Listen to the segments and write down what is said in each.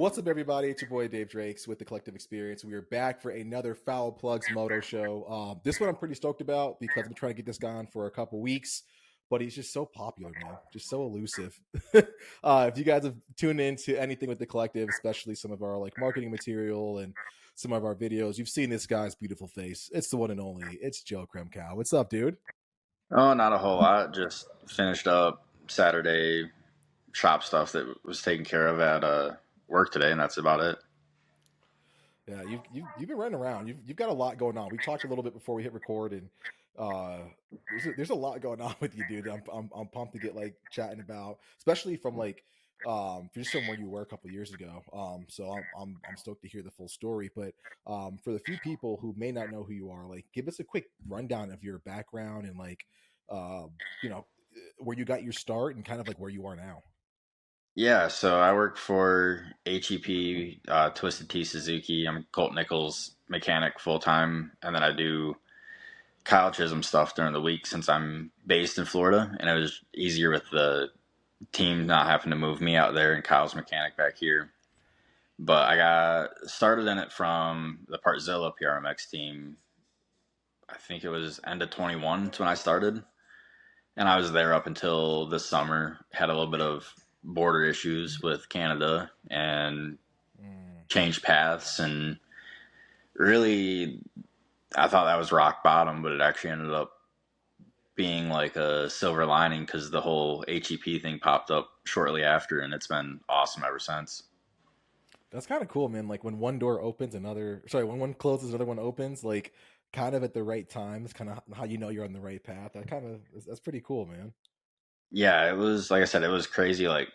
What's up, everybody? It's your boy Dave Drakes with the Collective Experience. We are back for another Foul Plugs Moto show. This one I'm pretty stoked about because I've been trying to get this guy on for a couple weeks, but he's just so popular, man. Just so elusive. If you guys have tuned into anything with the Collective, especially some of our like marketing material and some of our videos, you've seen this guy's beautiful face. It's the one and only. It's Joe Kremkow. What's up, dude? Oh, not a whole lot. Just finished up Saturday shop stuff that was taken care of at work today, and that's about it. Yeah, you've been running around. You've got a lot going on. We talked a little bit before we hit record, and there's a lot going on with you, dude. I'm pumped to get like chatting about, especially from like just from where you were a couple years ago. So I'm stoked to hear the full story. But for the few people who may not know who you are, like give us a quick rundown of your background and like uh, you know where you got your start and kind of like where you are now. Yeah, so I work for HEP Twisted T Suzuki. I'm Colt Nichols mechanic full time, and then I do Kyle Chisholm stuff during the week since I'm based in Florida, and it was easier with the team not having to move me out there and Kyle's mechanic back here. But I got started in it from the Partzilla PRMX team. I think it was end of 21 when I started. And I was there up until this summer. Had a little bit of border issues with Canada and Mm. changed paths. And really, I thought that was rock bottom, but it actually ended up being like a silver lining because the whole HEP thing popped up shortly after, and it's been awesome ever since. That's kind of cool, man. Like when one door opens, when one closes, another one opens, like kind of at the right time. It's kind of how you know you're on the right path. That's pretty cool, man. Yeah, it was, like I said, it was crazy. Like,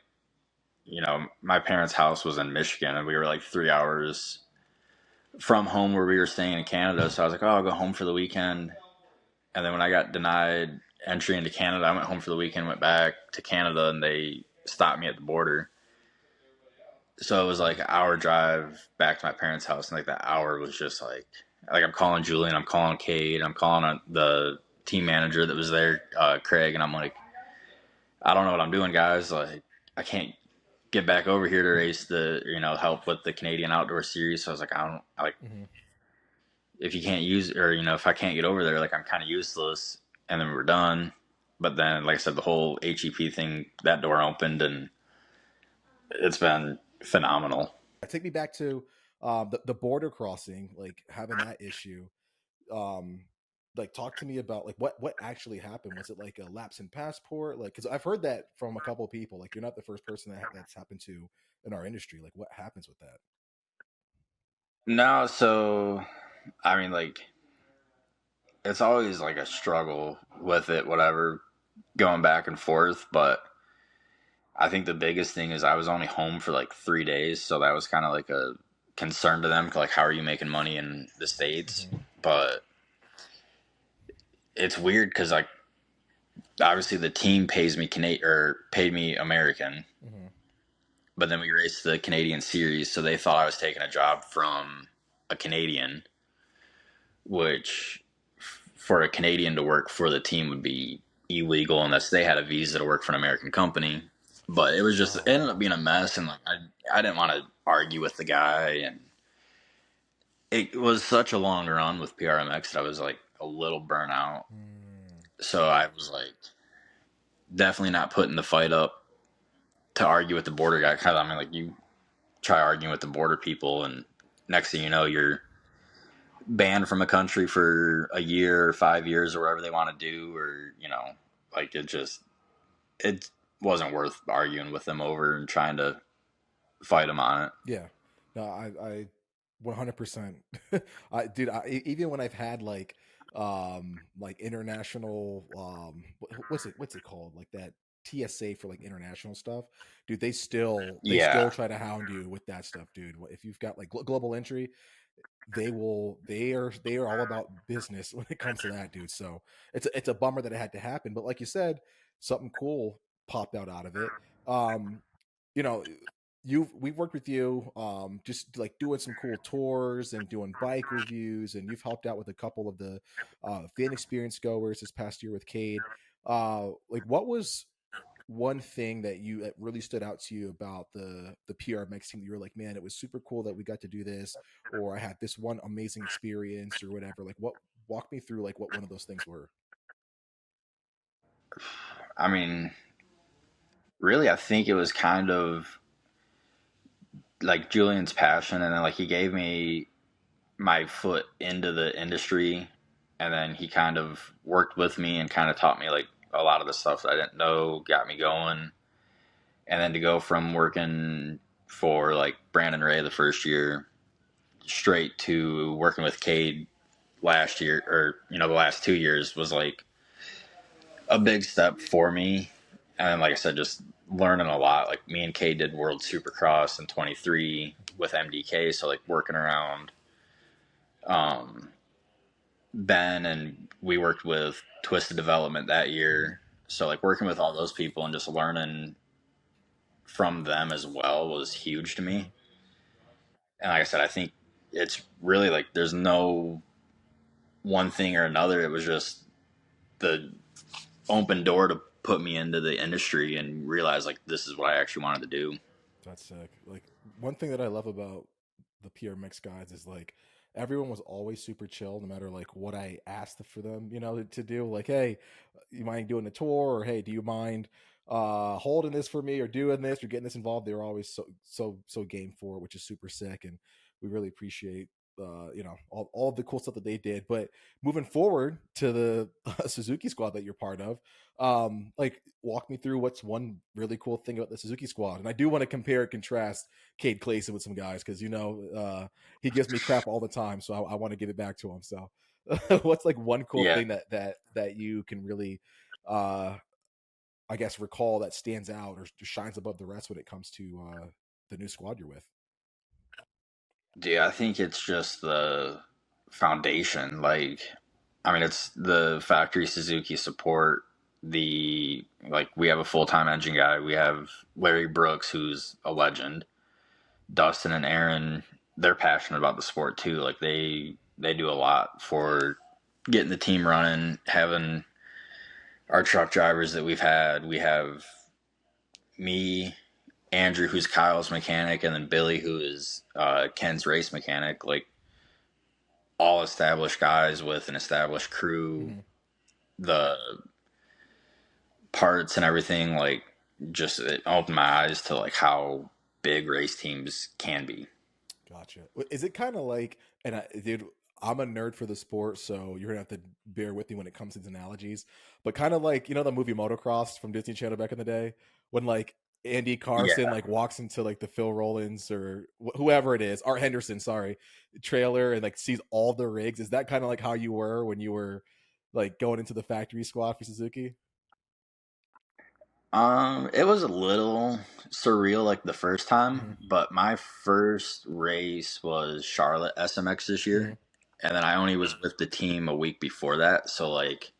my parents' house was in Michigan, and we were like 3 hours from home where we were staying in Canada. So I was like, oh, I'll go home for the weekend. And then when I got denied entry into Canada, I went home for the weekend, went back to Canada, and they stopped me at the border. So it was like an hour drive back to my parents' house, and like that hour was just like I'm calling Julian, I'm calling Cade, I'm calling the team manager that was there, Craig, and I'm like, I don't know what I'm doing, guys. Like, I can't get back over here to race help with the Canadian Outdoor Series. So I was like, I don't like Hmm. if you can't use, or if I can't get over there, like I'm kind of useless. And then we were done. But then, like I said, the whole HEP thing, that door opened, and it's been phenomenal. Take me back to the border crossing, like having that issue. Um, like talk to me about like what actually happened. Was it like a lapse in passport? Like because I've heard that from a couple of people. Like you're not the first person that's happened to in our industry. Like what happens with that? No, so I mean, like it's always like a struggle with it, whatever, going back and forth. But I think the biggest thing is I was only home for like 3 days, so that was kind of like a concern to them, like how are you making money in the States? Hmm. But it's weird because like obviously the team pays me Canadian or paid me American, Hmm. but then we raced the Canadian series, so they thought I was taking a job from a Canadian, which for a Canadian to work for the team would be illegal unless they had a visa to work for an American company. But it Oh ended up wow. being a mess, and like I didn't want to argue with the guy, and it was such a long run with PRMX that I was like a little burnt out. Mm. So I was like definitely not putting the fight up to argue with the border guy. Kind of, I mean, like you try arguing with the border people, and next thing you know, you're banned from a country for a year or 5 years or whatever they want to do, or like it wasn't worth arguing with them over and trying to fight them on it. Yeah. No, I 100%. Dude, even when I've had like international what's it called? Like that TSA for like international stuff. Dude, they still Yeah, try to hound you with that stuff, dude. If you've got like global entry, they are all about business when it comes to that, dude. So it's a bummer that it had to happen, but like you said, something cool popped out of it. Um, you know, we've worked with you, just like doing some cool tours and doing bike reviews, and you've helped out with a couple of the fan experience goers this past year with Cade. Like, what was one thing that really stood out to you about the PRMX team that you were like, man, it was super cool that we got to do this, or I had this one amazing experience or whatever? Like, what walk me through like what one of those things were? I mean, really, I think it was kind of like Julian's passion, and then like he gave me my foot into the industry, and then he kind of worked with me and kind of taught me like a lot of the stuff that I didn't know, got me going. And then to go from working for like Brandon Ray the first year straight to working with Cade last year, or the last 2 years, was like a big step for me. And like I said, just learning a lot. Like me and Cade did World Supercross in 23 with MDK, so like working around um, Ben, and we worked with Twisted Development that Mm-hmm. year. So like working with all those people and just learning from them as well was huge to Mm-hmm. me. And like I said, I think it's really like there's no one thing or another. It was just the open door to put me into the industry and realize like this is what I actually wanted to do. That's sick. Like one thing that I love about the PR mix guys is like everyone was always super chill, no matter like what I asked for them, to do. Like, hey, you mind doing a tour, or hey, do you mind holding this for me, or doing this, or getting this involved? They were always so game for it, which is super sick, and we really appreciate all of the cool stuff that they did. But moving forward to the Suzuki squad that you're part of, like walk me through what's one really cool thing about the Suzuki squad. And I do want to compare and contrast Cade Clayson with some guys, because he gives me crap all the time, so I want to give it back to him. So what's like one cool Yeah. thing that you can really uh I guess recall that stands out or shines above the rest when it comes to the new squad you're with? Yeah, I think it's just the foundation. Like, I mean, it's the factory Suzuki support. We have a full time engine guy. We have Larry Brooks, who's a legend. Dustin and Aaron, they're passionate about the sport too. Like they do a lot for getting the team running, having our truck drivers that we've had. We have me, Andrew, who's Kyle's mechanic, and then Billy, who is Ken's race mechanic. Like all established guys with an established crew, Mm-hmm. the parts and everything. Like just it opened my eyes to like how big race teams can be. Gotcha. Is it kind of like, and dude, I'm a nerd for the sport, so you're gonna have to bear with me when it comes to these analogies. But kind of like the movie Motocross from Disney Channel back in the day, when like Andy Yeah. Carson like walks into like the Phil Rollins or whoever it is, Art Henderson, sorry, trailer, and like sees all the rigs. Is that kind of like how you were when you were like going into the factory squad for Suzuki? It was a little surreal like the first time, Mm-hmm. but my first race was Charlotte SMX this Mm-hmm. year. And then I only was with the team a week before that. So like,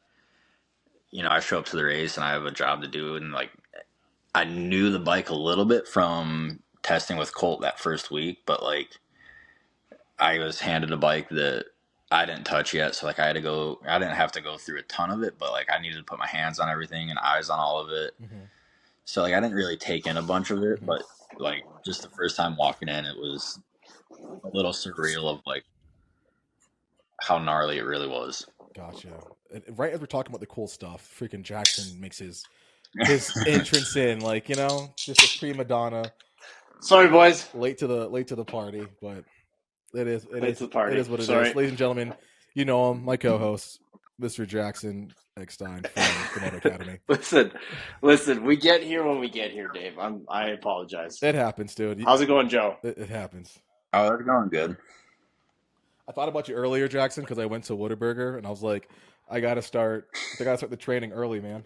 I show up to the race and I have a job to do, and like I knew the bike a little bit from testing with Colt that first week, but like I was handed a bike that I didn't touch yet. So like I didn't have to go through a ton of it, but like I needed to put my hands on everything and eyes on all of it. Mm-hmm. So like I didn't really take in a bunch of it, Mm-hmm. but like just the first time walking in, it was a little surreal of like how gnarly it really was. Gotcha. And right as we're talking about the cool stuff, freaking Jackson makes his entrance in, like just a prima donna, Sorry, boys. late to the party, but it is it Late is to the it party. is what it is. Sorry. Ladies and gentlemen, you know him, my co-host, Mr. Jackson Eckstein from the Moto Academy. listen. We get here when we get here, Dave. I apologize. It happens, dude. How's it going, Joe? It happens. Oh, that's going good. I thought about you earlier, Jackson, because I went to Whataburger and I was like, I gotta start the training early, man.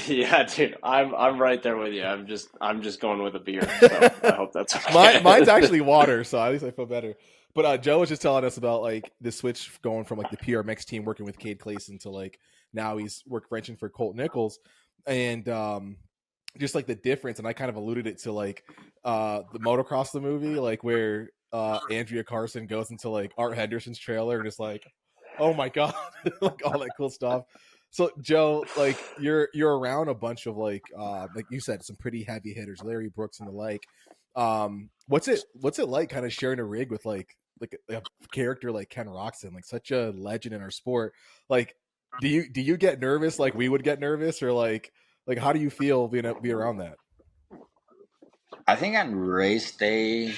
Yeah, dude. I'm right there with you. I'm just going with a beer. So I hope that's okay. Mine's actually water, so at least I feel better. But Joe was just telling us about like the switch going from like the PRMX team working with Cade Clayson to like now he's wrenching for Colt Nichols, and just like the difference. And I kind of alluded it to like the Motocross the movie, like where Andrea Carson goes into like Art Henderson's trailer and just like, oh my god, like all that cool stuff. So Joe, like you're around a bunch of like you said, some pretty heavy hitters, Larry Brooks and the like. What's it like kind of sharing a rig with like a character like Ken Roxon, like such a legend in our sport? Like, do you get nervous like we would get nervous, or like how do you feel be around that? I think on race day,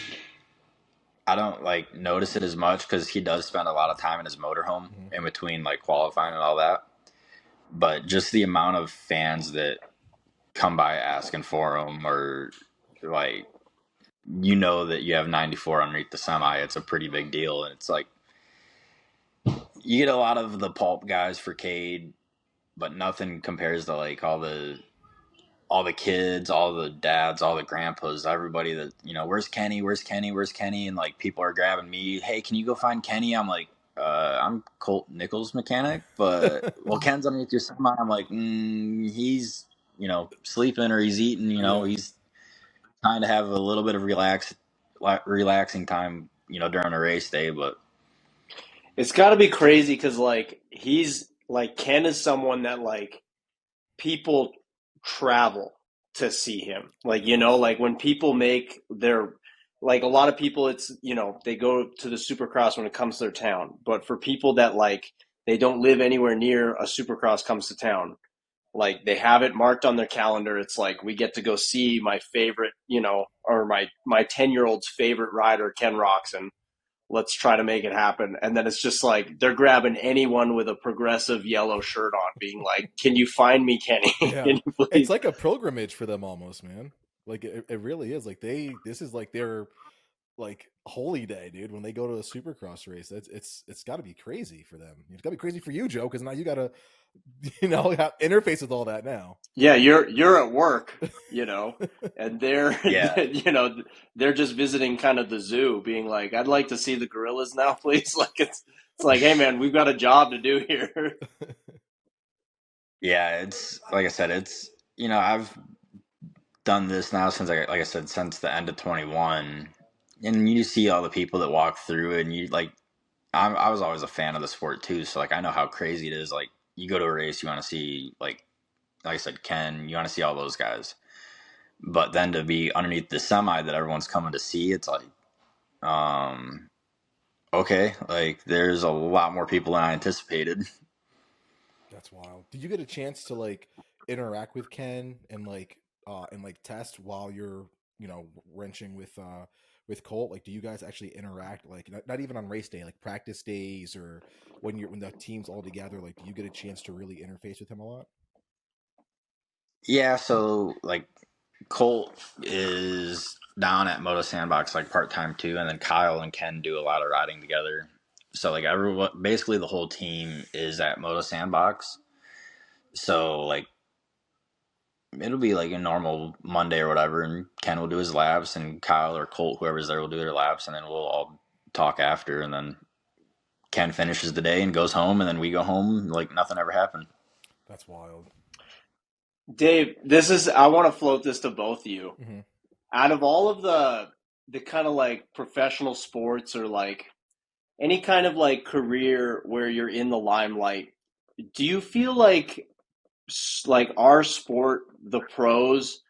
I don't like notice it as much because he does spend a lot of time in his motorhome Mm-hmm. in between like qualifying and all that. But just the amount of fans that come by asking for him, or like, that you have 94 underneath the semi, it's a pretty big deal. And it's like, you get a lot of the pulp guys for Cade, but nothing compares to like all the kids, all the dads, all the grandpas, everybody that, where's Kenny? Where's Kenny? Where's Kenny? And like people are grabbing me. Hey, can you go find Kenny? I'm like, I'm Colt Nichols mechanic, but well, Ken's underneath your semi. I'm like, he's, sleeping or he's eating, Yeah. he's trying to have a little bit of relaxing time, during a race day. But It's got to be crazy because like he's like Ken is someone that like people travel to see him. Like like when people make their like a lot of people, it's they go to the Supercross when it comes to their town. But for people that like they don't live anywhere near a Supercross comes to town, like they have it marked on their calendar. It's like we get to go see my favorite, or my 10-year-old's favorite rider, Ken Roxon. Let's try to make it happen. And then it's just like they're grabbing anyone with a progressive yellow shirt on, being like, "Can you find me, Kenny? Yeah. Can you It's please?" like a pilgrimage for them almost, man. Like it really is. Like this is like their like holy day, dude. When they go to a Supercross race, it's got to be crazy for them. It's got to be crazy for you, Joe, because now you got to have interface with all that now. Yeah, you're at work, and they're yeah, they're just visiting kind of the zoo, being like, "I'd like to see the gorillas now, please." Like it's like, hey man, we've got a job to do here. yeah, it's like I said, it's, I've done this now since like I said, since the end of 21, and you see all the people that walk through it, and you like, I was always a fan of the sport too, so like I know how crazy it is. Like you go to a race, you want to see like I said, Ken, you want to see all those guys, but then to be underneath the semi that everyone's coming to see, it's like, um, okay, like there's a lot more people than I anticipated. That's wild. Did you get a chance to like interact with Ken and like test while you're wrenching with Colt? Like, do you guys actually interact like not even on race day, like practice days or when the team's all together? Like, do you get a chance to really interface with him a lot? Yeah, so like Colt is down at Moto Sandbox like part time too, and then Kyle and Ken do a lot of riding together. So like everyone, basically the whole team is at Moto Sandbox. So like it'll be like a normal Monday or whatever, and Ken will do his laps, and Kyle or Colt, whoever's there, will do their laps, and then we'll all talk after, and then Ken finishes the day and goes home, and then we go home like nothing ever happened. That's wild. Dave, I want to float this to both of you. Mm-hmm. Out of all of the kind of like professional sports or like any kind of like career where you're in the limelight, do you feel like our sport, the pros,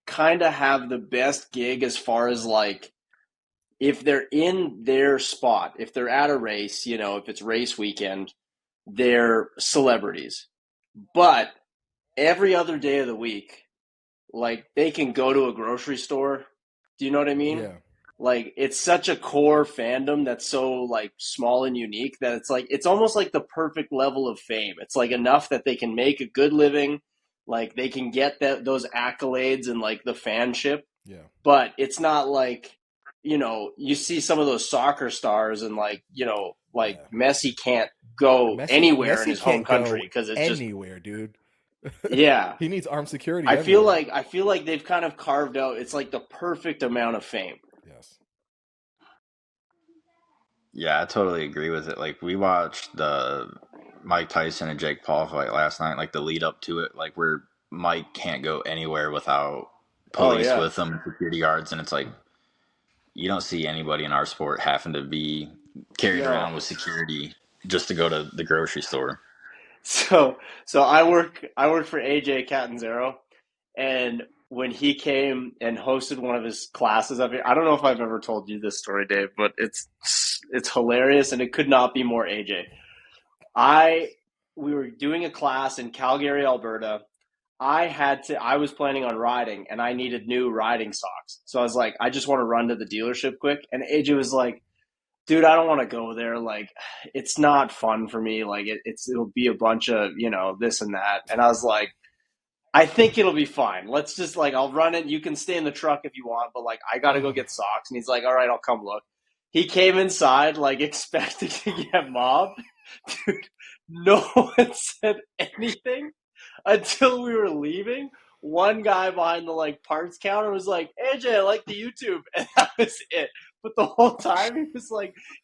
kind of have the best gig as far as like if they're in their spot, if they're at a race, if it's race weekend, they're celebrities. But every other day of the week, like they can go to a grocery store. Do you know what I mean? Yeah. Like it's such a core fandom that's so like small and unique that it's like it's almost like the perfect level of fame. It's like enough that they can make a good living, like they can get those accolades and like the fanship, Yeah. but it's not like you see some of those soccer stars and like like Yeah. Messi can't go anywhere in Messi his home can't go country because it's just anywhere, dude. yeah. He needs armed security I feel everywhere. like I feel like they've kind of carved out. It's like the perfect amount of fame. Yes. Yeah, I totally agree with it. Like we watched the Mike Tyson and Jake Paul fight last night, like the lead up to it, like where Mike can't go anywhere without Oh police yeah, with him, security guards, and it's like you don't see anybody in our sport having to be carried no. around with security just to go to the grocery store. So I work for AJ Catanzaro, and when he came and hosted one of his classes up here, I don't know if I've ever told you this story, Dave, but it's hilarious and it could not be more AJ. I We were doing a class in Calgary, Alberta. I was planning on riding and I needed new riding socks. So I was like, I just want to run to the dealership quick. And AJ was like, dude, I don't want to go there. Like, it's not fun for me. Like, it'll be a bunch of, this and that. And I was like, I think it'll be fine. Let's just, like, I'll run it. You can stay in the truck if you want, but like, I got to go Oh, get socks. And he's like, all right, I'll come look. He came inside, like, expecting to get mobbed. Dude, no one said anything until we were leaving. One guy behind the like parts counter was like, AJ, I like the YouTube. And that was it. But the whole time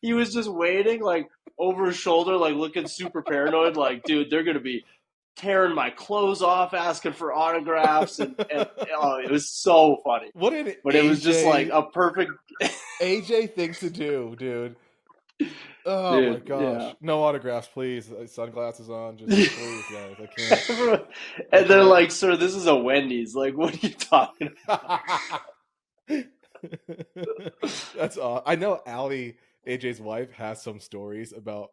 he was just waiting, like over his shoulder, like looking super paranoid, like, dude, they're gonna be tearing my clothes off, asking for autographs, and oh, it was so funny. what did But it was just like AJ a perfect AJ thing to do, dude? Oh my dude, yeah. gosh, no autographs, please. Sunglasses on, just please, guys. I can't. And they're like, sir, this is a Wendy's. Like, what are you talking That's all. I know Allie, AJ's wife, has some stories about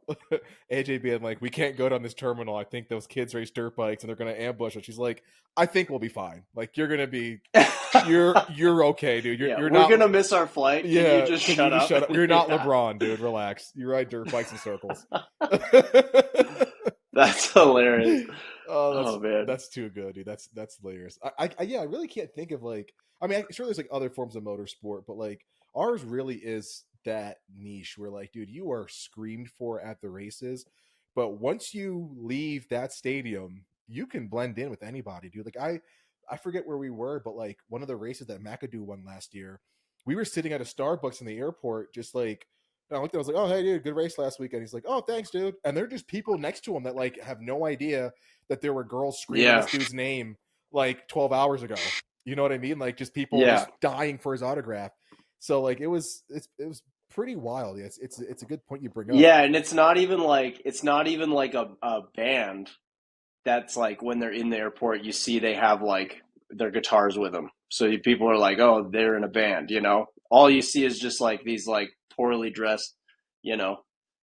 AJ being like, "We can't go down this terminal. I think those kids race dirt bikes and they're gonna ambush us." She's like, "I think we'll be fine. Like, you're gonna be, about? you're okay, dude. Yeah, You're we're not. gonna miss our flight. Can Yeah, you just can shut you just up? shut up? You're not Yeah. LeBron, dude. Relax. You ride dirt bikes in circles." That's hilarious. Oh, Oh man. that's too good, dude. That's hilarious. Yeah, I really can't think of like. I mean, sure, there's like other forms of motorsport, but like ours really is that niche where like, dude, you are screamed for at the races, but once you leave that stadium, you can blend in with anybody, dude. Like I forget where we were, but like one of the races that McAdoo won last year, we were sitting at a Starbucks in the airport, just like. And I looked at, I was like, "Oh, hey, dude, good race last weekend." He's like, "Oh, thanks, dude." And they're just people next to him that like have no idea that there were girls screaming Yeah. this dude's name like 12 hours ago. You know what I mean? Like just people Yeah. just dying for his autograph. So like it was pretty wild. Yeah, it's a good point you bring up. Yeah, and it's not even like a band that's like when they're in the airport, you see they have like their guitars with them. So people are like, oh, they're in a band, you know? All you see is just like these like poorly dressed, you know,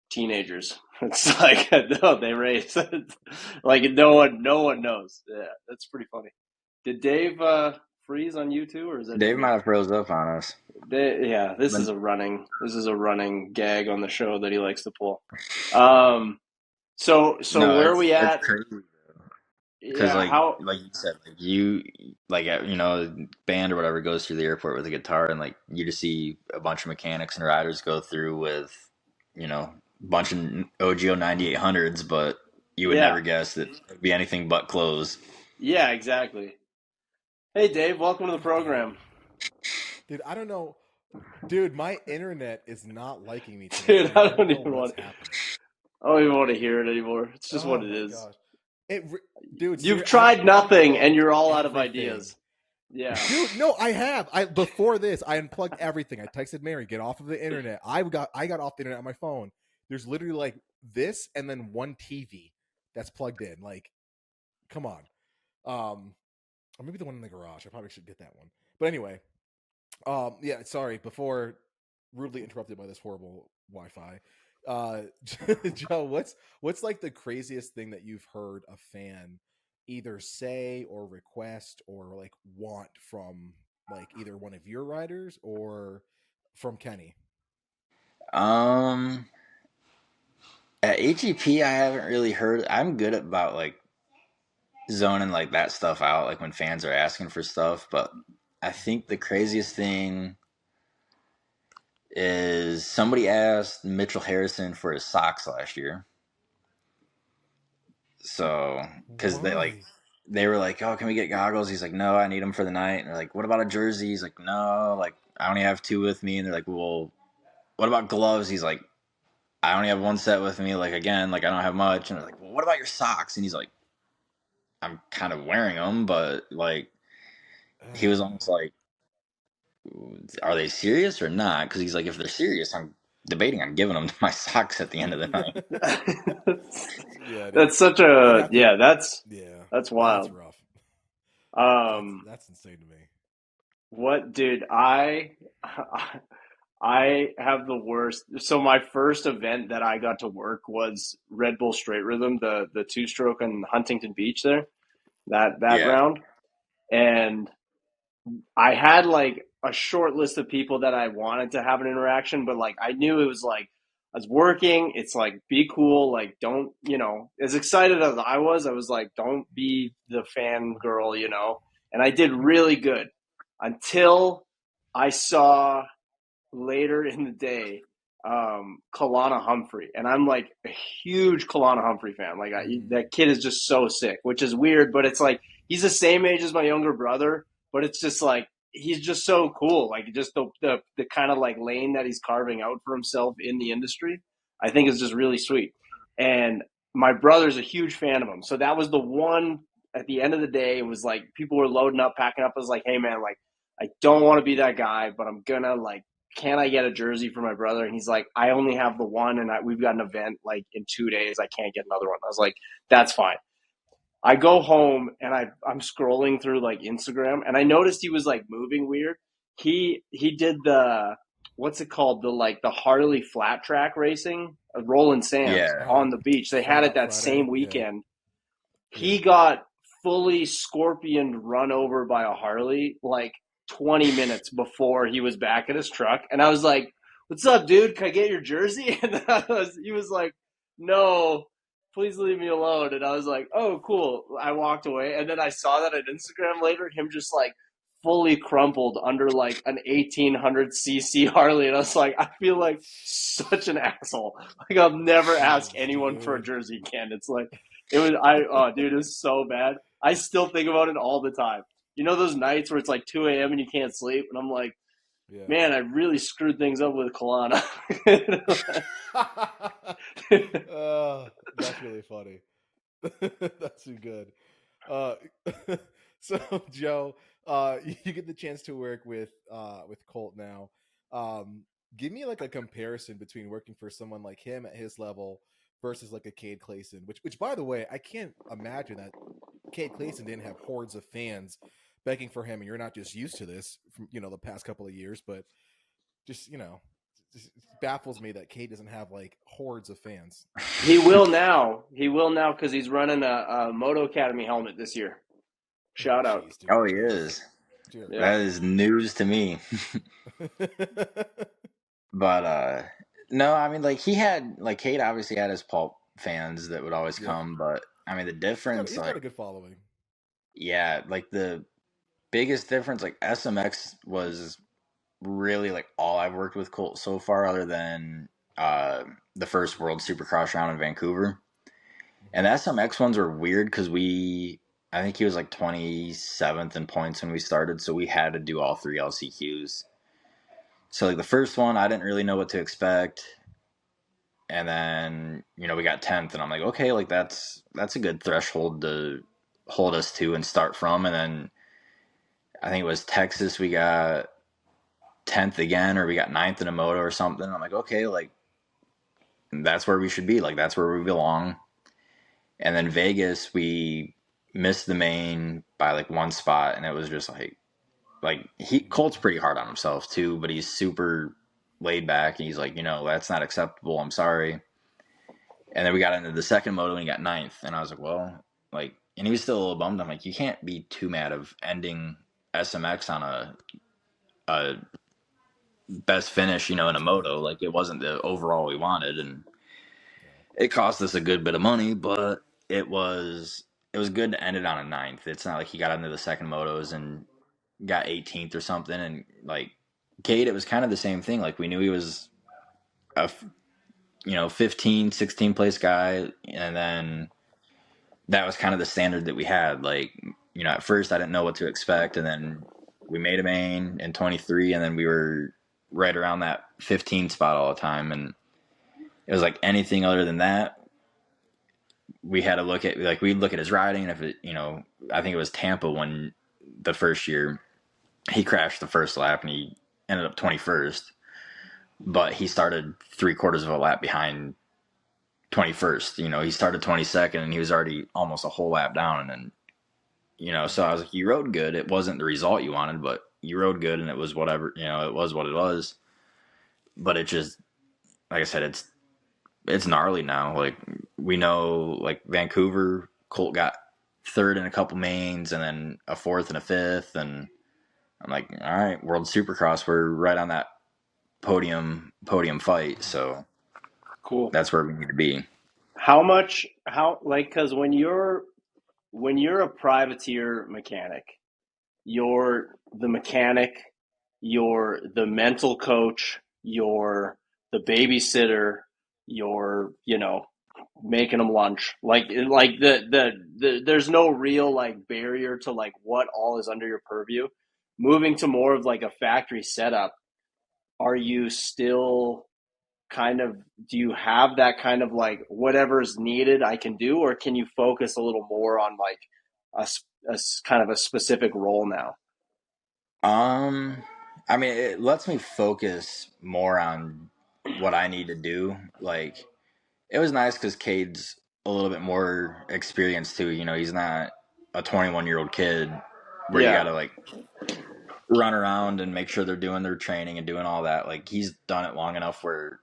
teenagers. It's like no, they race. Like no one knows. Yeah, that's pretty funny. Did Dave freeze on you too, or is that just Dave me? might have froze up on us. Yeah, this But is a running gag on the show that he likes to pull. Um, so no, where are we it's at? crazy because Yeah, how? like you said, band or whatever goes through the airport with a guitar, and like you just see a bunch of mechanics and riders go through with a bunch of OGO 9800s, but you would Yeah, never guess that it'd be anything but clothes. yeah, exactly. Hey, Dave, welcome to the God damn it. program. Dude, I don't know. Dude, my internet is not liking me today, Dude, man. I don't know what's happening. I don't even want to hear it anymore. It's just what Oh it my is. gosh. Dude, You've I've tried nothing, unplugged and you're all out of everything. ideas. Yeah, Dude, no, I have. I before this, I unplugged everything. I texted Mary, get off of the internet. I got off the internet on my phone. There's literally like this and then one TV that's plugged in. Like, come on. Or maybe the one in the garage. I probably should get that one. But anyway, yeah, sorry, before rudely interrupted by this horrible Wi-Fi. Uh Joe, what's like the craziest thing that you've heard a fan either say or request or like want from like either one of your riders or from Kenny? Um, at HEP, I haven't really heard. I'm good about like zoning like that stuff out, like when fans are asking for stuff. But I think the craziest thing is somebody asked Mitchell Harrison for his socks last year. So, because Why? they were like, "Oh, can we get goggles?" He's like, "No, I need them for the night." And they're like, "What about a jersey?" He's like, "No, like I only have two with me." And they're like, "Well, what about gloves?" He's like, "I only have one set with me. Like again, like I don't have much." And they're like, "Well, what about your socks?" And he's like, "I'm kind of wearing them, but like." He was almost like, "Are they serious or not?" Because he's like, "If they're serious, I'm debating on giving them to my socks at the end of the night. Yeah, dude. That's such I'd a have to. yeah. Yeah, That's that's wild. rough. Um, That's insane to me. what, dude? I have the worst. So my first event that I got to work was Red Bull Straight Rhythm, the two stroke on Huntington Beach there. That Yeah. round, and I had like a short list of people that I wanted to have an interaction, but like I knew it was like I was working. It's like be cool, like don't as excited as I was like don't be the fangirl, And I did really good until I saw later in the day Kalana Humphrey, and I'm like a huge Kalana Humphrey fan. Like that kid is just so sick, which is weird, but it's like he's the same age as my younger brother, but it's just like he's just so cool. Like just the kind of like lane that he's carving out for himself in the industry, I think is just really sweet. And my brother's a huge fan of him, so that was the one. At the end of the day, it was like people were loading up, packing up. I was like, hey man, like I don't want to be that guy, but I'm gonna like can I get a jersey for my brother? And he's like, I only have the one, and we've got an event like in 2 days. I can't get another one. I was like, that's fine. I go home and I'm scrolling through like Instagram, and I noticed he was like moving weird. He did the what's it called the Harley flat track racing, Rolling Sands Yeah. on the beach. They had Flat it Out that Friday. same Yeah, weekend. yeah. He got fully scorpion run over by a Harley like 20 minutes before he was back at his truck. And I was like, what's up, dude? Can I get your jersey? And he was like, no, please leave me alone. And I was like, oh, cool. I walked away. And then I saw that on Instagram later, him just like fully crumpled under like an 1800cc Harley. And I was like, I feel like such an asshole. Like I'll never ask Jeez, anyone for a dude. jersey again. It's like, oh, dude, it was so bad. I still think about it all the time. You know those nights where it's like 2 a.m. and you can't sleep? And I'm like, Yeah. man, I really screwed things up with Kalana. That's really funny. That's too good. Uh, so Joe, you get the chance to work with Colt now. Um, Give me like a comparison between working for someone like him at his level versus like a Cade Clayson, which by the way, I can't imagine that Cade Clayson didn't have hordes of fans begging for him, and you're not just used to this from the past couple of years, but just just baffles me that Cade doesn't have like hordes of fans. He will now. He will now because he's running a Moto Academy helmet this year. Oh, Shout out. jeez, dude. Oh, he is. Dear Yeah. That God. is news to me. But no, I mean, like Kate obviously had his pulp fans that would always Yeah, come, but I mean the difference, he's got like, a good following. yeah, like the biggest difference, like SMX was really like all I've worked with Colt so far, other than the first World Supercross round in Vancouver. And the SMX ones were weird because I think he was like 27th in points when we started, so we had to do all three LCQs. So like the first one, I didn't really know what to expect, and then we got 10th, and I'm like, okay, like that's a good threshold to hold us to and start from. And then I think it was Texas, we got 10th again, or we got 9th in a moto or something. I'm like, okay, like that's where we should be, like that's where we belong. And then Vegas, we missed the main by like one spot, and it was just like Colt's pretty hard on himself too, but he's super laid back, and he's like, that's not acceptable. I'm sorry. And then we got into the second moto, and he got 9th, and I was like, well, like, and he was still a little bummed. I'm like, you can't be too mad of ending SMX on a best finish, in a moto. Like, it wasn't the overall we wanted, and it cost us a good bit of money, but it was good to end it on a 9th. It's not like he got into the second motos and got 18th or something. And like Cade, it was kind of the same thing. Like, we knew he was a 15, 16 place guy, and then that was kind of the standard that we had. Like, at first I didn't know what to expect, and then we made a main in 23, and then we were right around that 15 spot all the time. And it was like anything other than that, we had to look at, like, we'd look at his riding. If it, I think it was Tampa when the first year he crashed the first lap and he ended up 21st. but he started 3/4 of a lap behind 21st. He started 22nd and he was already almost a whole lap down. And so I was like, you rode good. It wasn't the result you wanted, but you rode good and it was whatever, it was what it was. But it just, like I said, it's gnarly now. Like, we know, like, Vancouver, Colt got third in a couple mains and then a fourth and a fifth. And I'm like, all right, World Supercross, we're right on that podium fight. So Cool. that's where we need to be. Because when you're a privateer mechanic, you're the mechanic, you're the mental coach, you're the babysitter, you're, making them lunch. There's no real like barrier to like what all is under your purview. Moving to more of like a factory setup, are you still kind of, do you have that kind of like whatever's needed I can do, or can you focus a little more on like a kind of a specific role now? I mean, it lets me focus more on what I need to do. Like, it was nice because Cade's a little bit more experienced too. He's not a 21-year-old kid where you got Yeah. to like run around and make sure they're doing their training and doing all that. Like, he's done it long enough where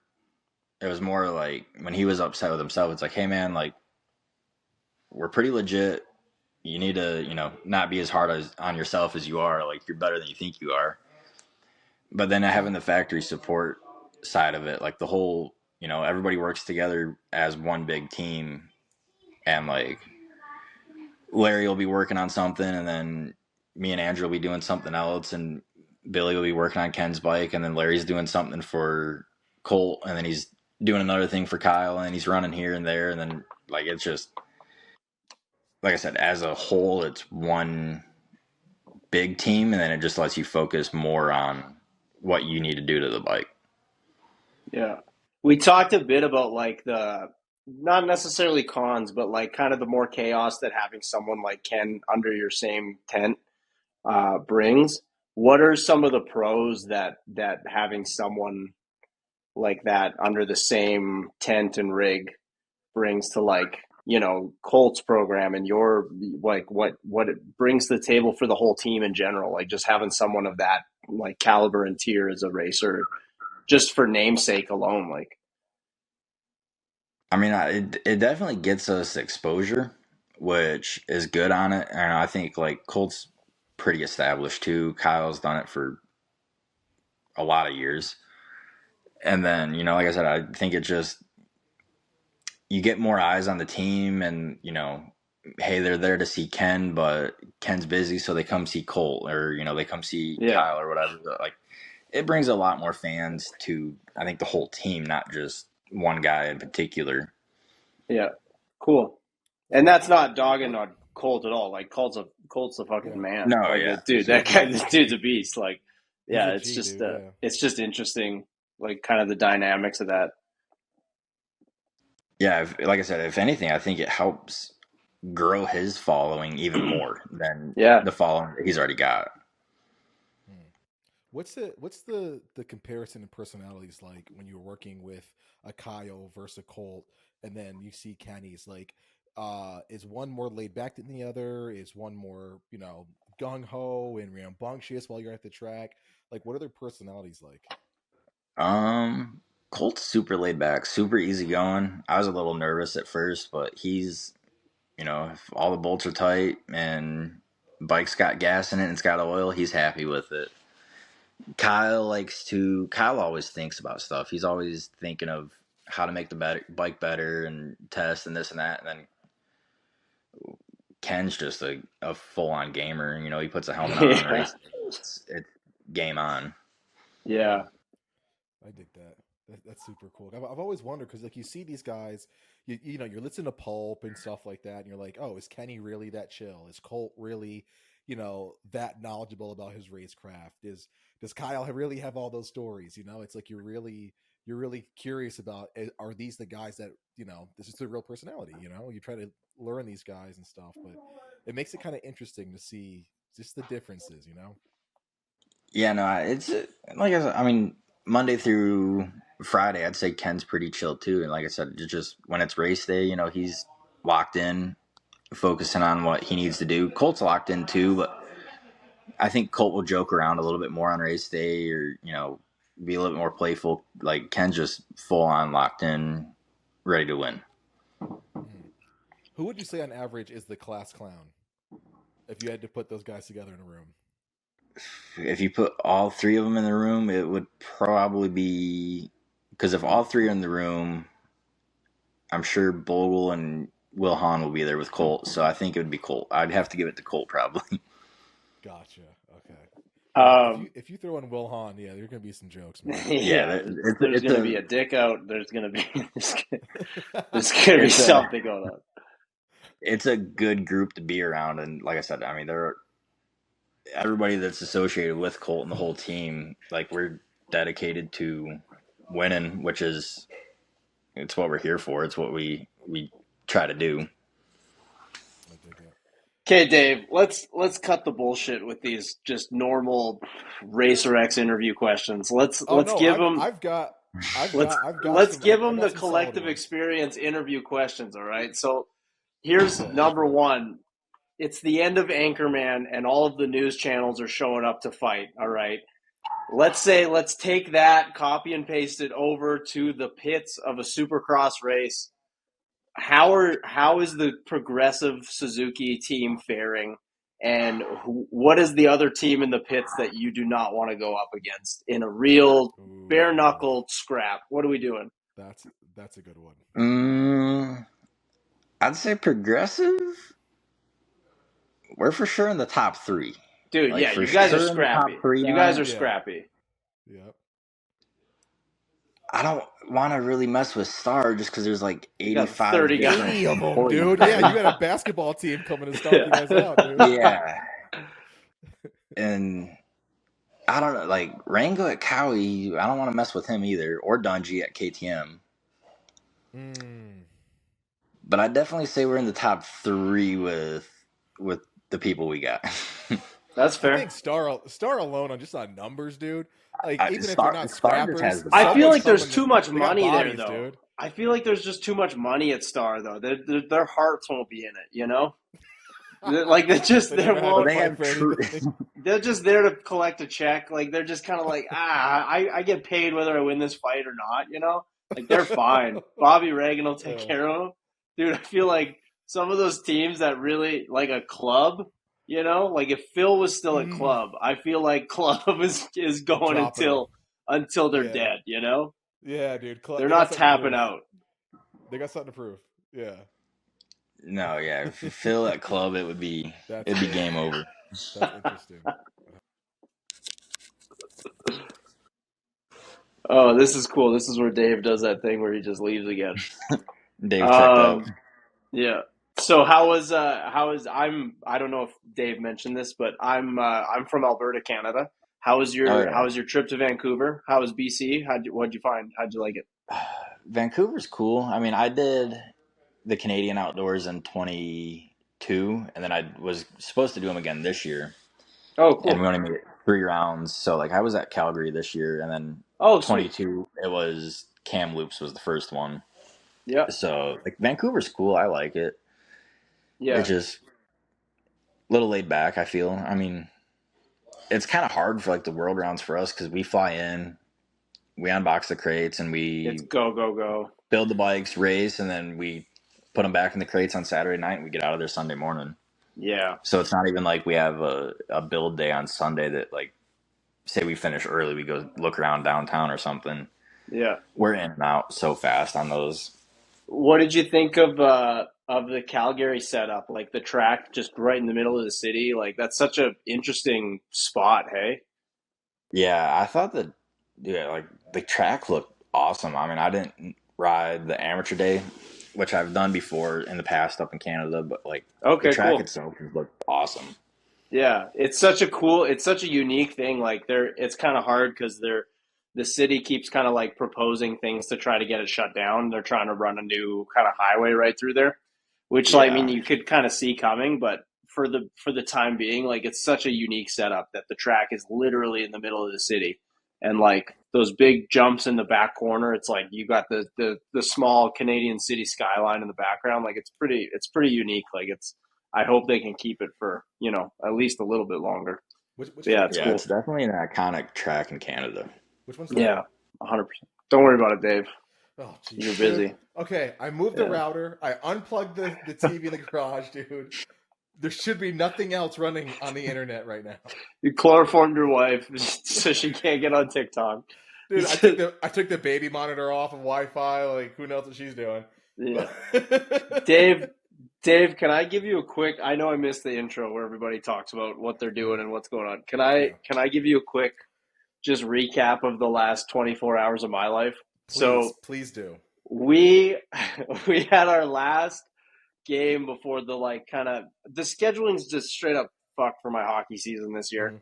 it was more like when he was upset with himself, it's like, hey man, like, we're pretty legit. You need to, not be as hard on yourself as you are. Like, you're better than you think you are. But then having the factory support side of it, like the whole, everybody works together as one big team. And like, Larry will be working on something, and then me and Andrew will be doing something else, and Billy will be working on Ken's bike, and then Larry's doing something for Colt, and then he's doing another thing for Kyle, and then he's running here and there. And then, like, it's just, like I said, as a whole, it's one big team, and then it just lets you focus more on what you need to do to the bike. Yeah. We talked a bit about like the not necessarily cons, but like kind of the more chaos that having someone like Ken under your same tent brings. What are some of the pros that having someone like that under the same tent and rig brings to like, Colt's program and your like what it brings to the table for the whole team in general, like just having someone of that like caliber and tier as a racer just for namesake alone, like. I mean, it definitely gets us exposure, which is good on it. And I think like Colt's pretty established too. Kyle's done it for a lot of years. And then, like I said, I think it just, you get more eyes on the team, and, hey, they're there to see Ken, but Ken's busy, so they come see Colt, or, they come see Yeah. Kyle or whatever. But, like, it brings a lot more fans to, I think, the whole team, not just one guy in particular. Yeah. Cool. And that's not dogging on Colt at all. Like Colt's a Yeah. fucking man. No, Like yeah. dude, that guy, this dude's a beast. Like, He's yeah, a G, dude. Yeah. it's just interesting, like kind of the dynamics of that. Yeah, like I said, if anything, I think it helps grow his following even more than Yeah. the following that he's already got. Hmm. What's the comparison in personalities like when you're working with a Kyle versus a Colt, and then you see Kenny's like, is one more laid back than the other? Is one more gung ho and rambunctious while you're at the track? Like, what are their personalities like? Um, Colt's super laid back, super easy going. I was a little nervous at first, but he's, if all the bolts are tight and bike's got gas in it and it's got oil, he's happy with it. Kyle always thinks about stuff. He's always thinking of how to make the bike better and test and this and that. And then Ken's just a full on gamer. He puts a helmet on, Yeah. race. It's game on. Yeah. I dig that. That's super cool. I've always wondered because like you see these guys, you're listening to Pulp and stuff like that, and you're like, oh, is Kenny really that chill? Is Colt really, that knowledgeable about his racecraft? Does Kyle really have all those stories? It's like you're really curious about are these the guys that this is the real personality? You try to learn these guys and stuff, but it makes it kind of interesting to see just the differences. Yeah, no, it's like I said, I mean, Monday through Friday, I'd say Ken's pretty chill too. And like I said, just when it's race day, you know, he's locked in, focusing on what he needs to do. Colt's locked in too, but I think Colt will joke around a little bit more on race day, or you know, be a little bit more playful. Like Ken's just full on locked in, ready to win. Who would you say on average is the class clown if you had to put those guys together in a room? If you put all three of them in the room, it would probably be, because if all three are in the room, I'm sure Bogle and Will Hahn will be there with Colt. So I think it would be Colt. I'd have to give it to Colt probably. Gotcha. Okay. Yeah, if you throw in Will Hahn, yeah, there's gonna be some jokes, man. Yeah, there's gonna be a dick out. There's gonna be there's gonna be something going on. It's a good group to be around, and like I said, I mean, everybody that's associated with Colt and the whole team, like we're dedicated to winning, which is it's what we're here for. It's what we try to do. Okay, Dave, let's cut the bullshit with these just normal Racer X interview questions. Let's give them. Let's give them the collective experience interview questions. All right. So here's number one. It's the end of Anchorman, and all of the news channels are showing up to fight. All right. Let's take that, copy and paste it over to the pits of a Supercross race. How is the Progressive Suzuki team faring, and what is the other team in the pits that you do not want to go up against in a real bare knuckled scrap? What are we doing? That's a good one. I'd say Progressive. We're for sure in the top three, dude. Like, yeah, you guys are scrappy. You guys are scrappy. Yep. I don't want to really mess with Star just because there's like 85 30 guys. 80 of them, dude. Yeah, you got a basketball team coming to start you guys out, dude. Yeah. And I don't know, like Rango at Cowie, I don't want to mess with him either, or Dungy at KTM. But I'd definitely say we're in the top three with the people we got. That's fair. I think Star alone on numbers, dude. Like even if they're not scrappers, I feel like there's too much money there, though. Dude. I feel like there's just too much money at Star, though. Their hearts won't be in it, you know. Like they're just they're just there to collect a check. Like they're just kind of like I get paid whether I win this fight or not, you know. Like they're fine. Bobby Reagan will take care of them, dude. I feel like some of those teams that really like a club. You know, like if Phil was still at Club, I feel like Club is going until they're dead. You know? Yeah, dude. They're not tapping out. They got something to prove. Yeah. No, yeah. If Phil at Club, it'd be game over. That's interesting. Oh, this is cool. This is where Dave does that thing where he just leaves again. Dave checked out. Yeah. So I don't know if Dave mentioned this, but I'm from Alberta, Canada. How was your trip to Vancouver? How was BC? What'd you find? How'd you like it? Vancouver's cool. I mean, I did the Canadian Outdoors in 22, and then I was supposed to do them again this year. Oh, cool. And we only made it 3 rounds. So like I was at Calgary this year, and then 22 sweet. It was Kamloops was the first one. Yeah. So like Vancouver's cool. I like it. Yeah. It's just a little laid back, I feel. I mean, it's kind of hard for like the world rounds for us because we fly in, we unbox the crates, and it's go. Build the bikes, race, and then we put them back in the crates on Saturday night and we get out of there Sunday morning. Yeah. So it's not even like we have a build day on Sunday that like, say we finish early, we go look around downtown or something. Yeah. We're in and out so fast on those. What did you think of the Calgary setup? Like the track just right in the middle of the city. Like that's such an interesting spot, hey? Yeah, I thought that like the track looked awesome. I mean, I didn't ride the amateur day, which I've done before in the past up in Canada, but like the track itself looked awesome. Yeah, it's such a unique thing. Like it's kind of hard because the city keeps kind of like proposing things to try to get it shut down. They're trying to run a new kind of highway right through there, which I mean, you could kind of see coming, but for the time being, like it's such a unique setup that the track is literally in the middle of the city. And like those big jumps in the back corner. It's like you got the small Canadian city skyline in the background. Like it's pretty unique. Like I hope they can keep it for, at least a little bit longer. Which Yeah, track it's is Yeah, cool. it's definitely an iconic track in Canada. Which one's that? Yeah, 100%. Don't worry about it, Dave. Oh, geez. You're busy. Dude, okay, I moved the router. I unplugged the TV in the garage, dude. There should be nothing else running on the internet right now. You chloroformed your wife so she can't get on TikTok. Dude, I took the baby monitor off of Wi-Fi. Like, who knows what she's doing? Yeah. Dave, can I give you a quick? I know I missed the intro where everybody talks about what they're doing and what's going on. Can I give you a quick just recap of the last 24 hours of my life? Please do. We had our last game before the the scheduling's just straight up fucked for my hockey season this year. Mhm.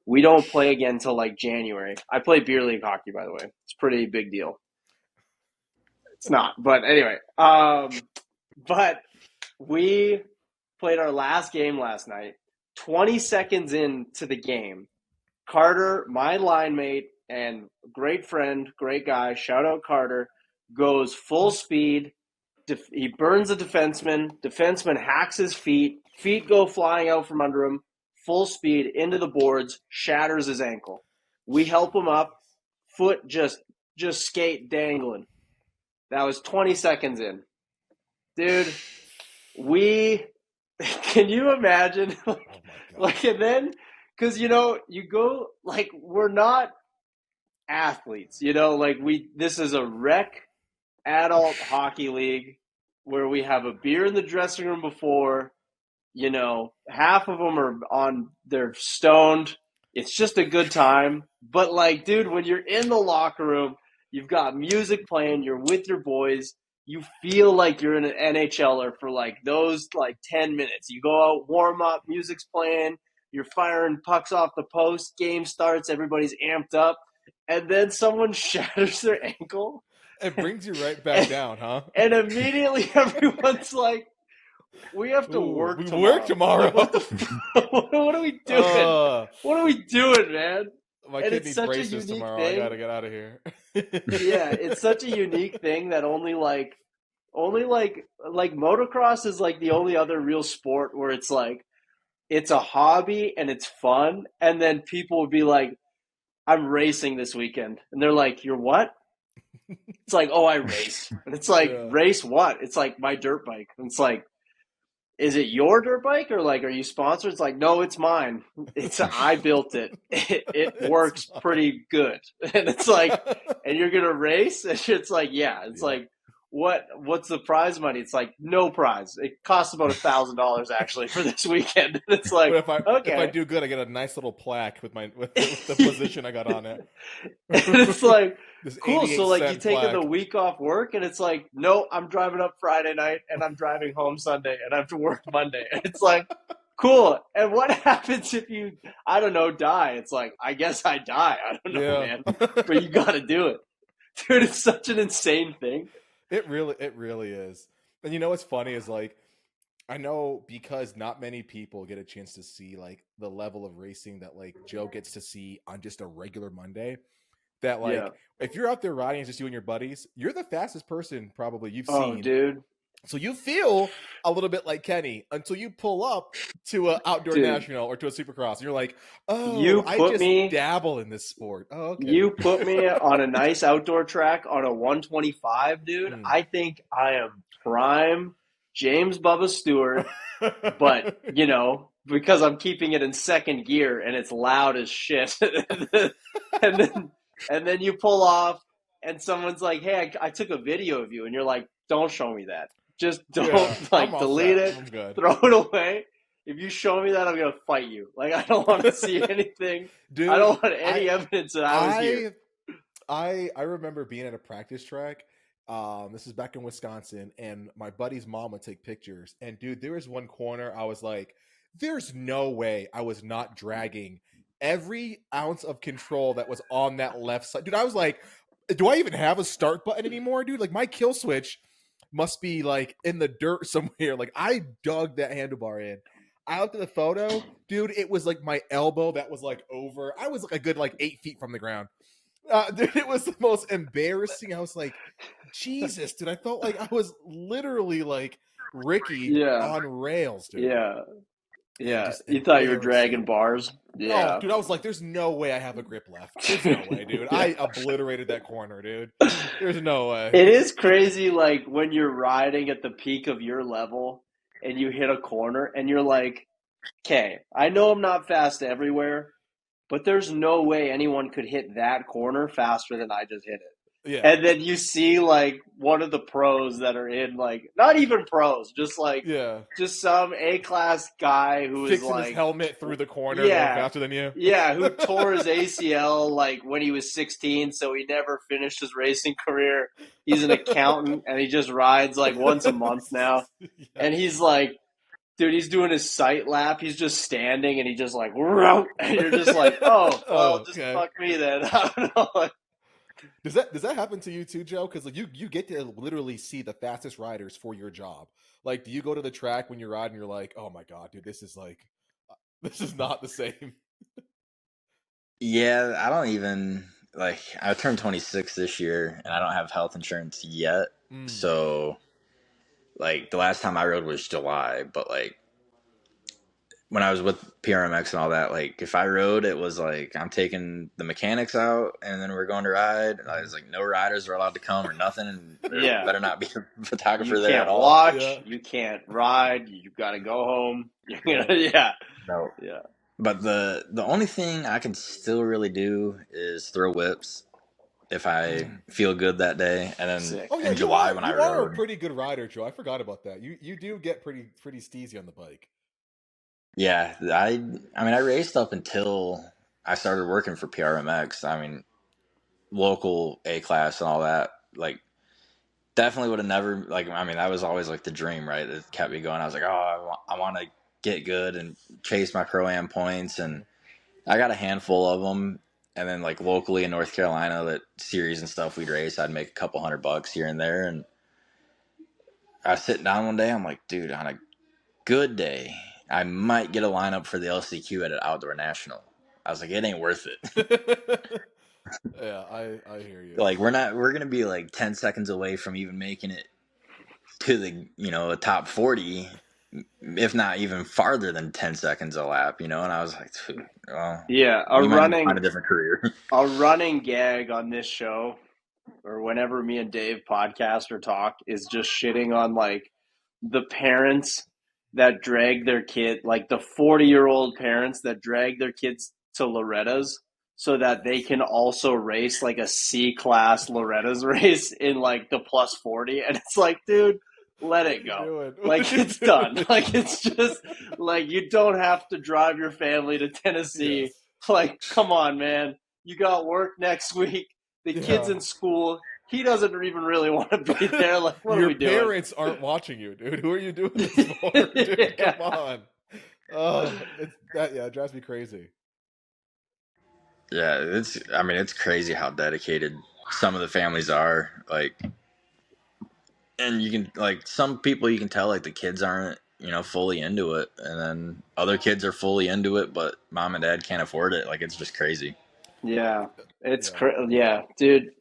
We don't play again till January. I play beer league hockey, by the way. It's a pretty big deal. It's not, but anyway. But we played our last game last night. 20 seconds into the game, Carter, my line mate and great friend, great guy, shout out Carter, goes full speed. He burns the defenseman. Defenseman hacks his feet. Feet go flying out from under him. Full speed into the boards. Shatters his ankle. We help him up. Foot just skate dangling. That was 20 seconds in. Dude, can you imagine? Oh my God. And then, because, you go, we're not athletes, this is a rec adult hockey league where we have a beer in the dressing room before, half of them they're stoned. It's just a good time. But dude, when you're in the locker room, you've got music playing, you're with your boys, you feel like you're in an NHLer for those 10 minutes. You go out, warm up, music's playing, you're firing pucks off the post, game starts, everybody's amped up, and then someone shatters their ankle. It brings you right back down, huh? And immediately everyone's like, we have to work tomorrow. Work tomorrow. What are we doing? What are we doing, man? My kid needs braces tomorrow. Thing. I gotta get out of here. Yeah, it's such a unique thing that only motocross is the only other real sport where it's it's a hobby and it's fun, and then people would be like, I'm racing this weekend, and they're like, you're what? It's oh, I race. And it's race what? It's my dirt bike. And it's is it your dirt bike or are you sponsored? It's no, it's mine. I built it. It works pretty good. And it's and you're gonna race? And it's yeah. It's what's the prize money? It's no prize. It costs about $1,000 actually for this weekend. And it's if I do good, I get a nice little plaque with the position I got on it. And it's cool. So you taking the week off work, and it's no, I'm driving up Friday night and I'm driving home Sunday and I have to work Monday. And it's cool. And what happens if you, I don't know, die? It's I guess I die. I don't know, man. But you got to do it, dude. It's such an insane thing. It really is. And what's funny is I know because not many people get a chance to see the level of racing that Joe gets to see on just a regular Monday. That if you're out there riding, it's just you and your buddies, you're the fastest person probably you've seen. Dude. So you feel a little bit like Kenny until you pull up to an outdoor national or to a supercross, and you're like, "Oh, I just dabble in this sport." Oh, okay. You put me on a nice outdoor track on a 125, dude. I think I am prime James Bubba Stewart, but because I'm keeping it in second gear and it's loud as shit, and then you pull off, and someone's like, "Hey, I took a video of you," and you're like, "Don't show me that. Just don't delete it, throw it away. If you show me that, I'm gonna fight you. I don't want to see anything. Dude, I don't want any evidence that I was here." I remember being at a practice track. This is back in Wisconsin, and my buddy's mom would take pictures. And dude, there was one corner I was like, "There's no way I was not dragging every ounce of control that was on that left side." Dude, I was like, "Do I even have a start button anymore, dude? My kill switch must be in the dirt somewhere." I dug that handlebar in. I looked at the photo, dude. It was my elbow that was over. I was a good 8 feet from the ground. Dude, it was the most embarrassing. I was like, Jesus, dude. I felt like I was literally like Ricky Yeah, on rails, dude. yeah, And yeah. just You thought you were embarrassing. dragging bars? Oh, Yeah. dude, I was like, there's no way I have a grip left. There's no way, dude. Yeah. I obliterated that corner, dude. There's no way. It is crazy, like when you're riding at the peak of your level and you hit a corner and you're like, okay, I know I'm not fast everywhere, but there's no way anyone could hit that corner faster than I just hit it. Yeah. And then you see like one of the pros that are in, like, not even pros, Yeah. just some A-class guy who is Fixing his like, helmet through the corner, going yeah, faster than you. yeah, who tore his ACL like when he was 16, so he never finished his racing career. He's an accountant and he just rides like once a month now. Yeah. And he's like, dude, he's doing his sight lap. He's just standing and he just like, and you're just like, oh, well, just okay. fuck me then. I don't know. Does that happen to you too, Joe? Because like you get to literally see the fastest riders for your job. Like, do you go to the track when you're riding? You're like, oh my god, dude, this is not the same. Yeah, I don't even like. I turned 26 this year, and I don't have health insurance yet. So, like, the last time I rode was July, but like when I was with PRMX and all that, like if I rode, it was like I'm taking the mechanics out, and then we're going to ride. And I was like, no riders are allowed to come or nothing, and there Yeah. better not be a photographer You there can't at all. watch, Yeah. you can't ride, you got to go home. Yeah. No. Yeah. But the only thing I can still really do is throw whips if I feel good that day, and then Sick. Oh yeah, in July when you I are a rode. pretty good rider, Joe. I forgot about that. You do get pretty steezy on the bike. Yeah, I mean I raced up until I started working for PRMX. I mean, local A class and all that. Like, definitely would have never like. I mean, that was always like the dream, right? That kept me going. I was like, oh, I want to get good and chase my pro-am points, and I got a handful of them. And then like locally in North Carolina, that series and stuff we'd race, I'd make a couple $100 here and there. And I was sitting down one day, I'm like, dude, on a good day, I might get a lineup for the LCQ at an outdoor national. I was like, it ain't worth it. Yeah, I hear you. Like we're going to be like 10 seconds away from even making it to the, a top 40, if not even farther than 10 seconds a lap, And I was like, well, Yeah, we might need to find a different career. a running gag on this show, or whenever me and Dave podcast or talk, is just shitting on like the parents that drag their kid, like the 40-year-old parents that drag their kids to Loretta's so that they can also race like a C-class Loretta's race in like the plus 40. And it's like, dude, let it go. Like, it's done. Like, it's just like, you don't have to drive your family to Tennessee. Yes. Like, come on, man. You got work next week. The kid's Yeah. in school. He doesn't even really want to be there. Like, what are we doing? Your parents aren't watching you, dude. Who are you doing this for, dude? Yeah. Come on. Oh, it drives me crazy. Yeah, it's crazy how dedicated some of the families are. Like, and you can, like, some people you can tell, like, the kids aren't, fully into it. And then other kids are fully into it, but mom and dad can't afford it. Like, it's just crazy. Yeah. It's Yeah. yeah, dude.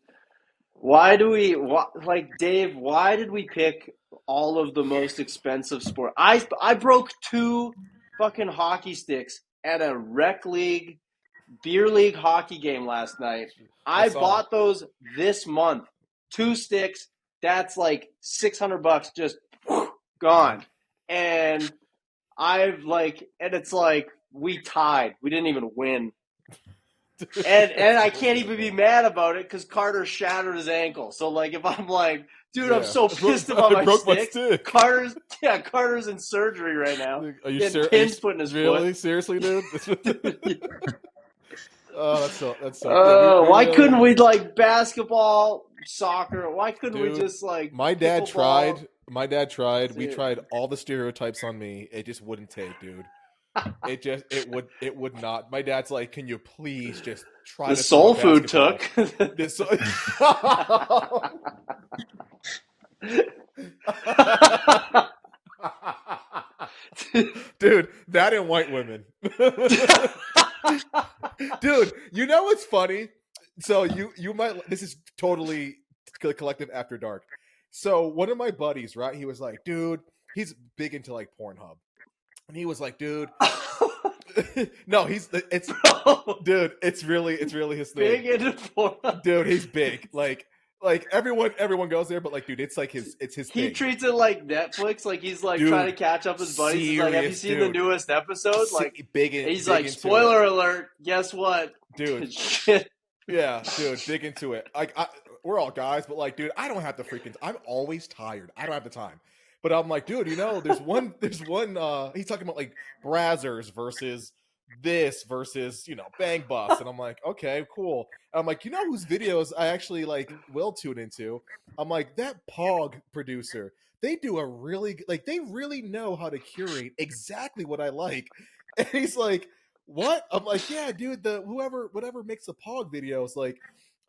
Dave, why did we pick all of the most expensive sport? I broke 2 fucking hockey sticks at a rec league, beer league hockey game last night. I bought those this month. 2 sticks, that's like $600 just gone. And it's like we tied. We didn't even win. And I can't even be mad about it because Carter shattered his ankle. So like if I'm like, dude, I'm so pissed about my stick. Carter's in surgery right now. Are you getting pins put in his really? foot. Seriously, dude? Oh, that's so. Why couldn't we like basketball, soccer? Why couldn't we just like? My dad tried. That's We it. tried all the stereotypes on me. It just wouldn't take, dude. It would not. My dad's like, can you please just try The to soul throw food basketball?" took. This- Dude, that and white women. Dude, you know what's funny? So you might. This is totally collective after dark. So one of my buddies, right? He was like, dude, he's big into like Pornhub, and he was like, dude, no, it's dude, it's really his thing. Big into porn. Dude, he's big. Like everyone goes there, but like, dude, it's like it's his He thing. treats it like Netflix. Like he's like Dude, trying to catch up his buddies. He's like, have you seen the newest episode? Like, he's like, spoiler alert. Guess what, dude? Shit. Yeah, dude, big into it. Like, we're all guys, but like, dude, I don't have the freaking. I'm always tired. I don't have the time. But I'm like, dude, there's one. He's talking about like Brazzers versus this versus Bang Bus, and I'm like, okay, cool. And I'm like, whose videos I actually like will tune into? I'm like, that Pog producer. They do a really they really know how to curate exactly what I like. And he's like, what? I'm like, yeah, dude, whatever makes the Pog videos, like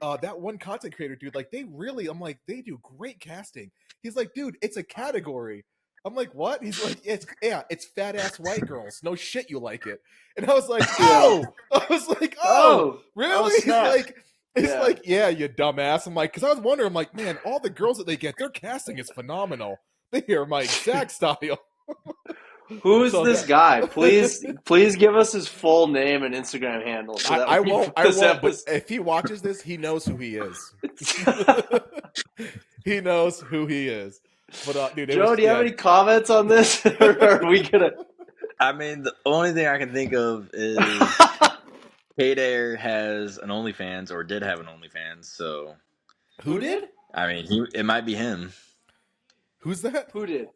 that one content creator, dude, like I'm like, they do great casting. He's like, dude, it's a category. I'm like, what? He's like, it's fat ass white girls. No shit, you like it. And I was like, oh, really? He's like, yeah, you dumbass. I'm like, because I was wondering, I'm like, man, all the girls that they get, their casting is phenomenal. They are my exact style. Who is this guy? Please give us his full name and Instagram handle. So that I won't. But if he watches this, he knows who he is. He knows who he is. But dude, Joe, do you have any comments on this? Or are we gonna? I mean, the only thing I can think of is K-Dare has an OnlyFans, or did have an OnlyFans. So who did? I mean, it might be him. Who's that? Who did?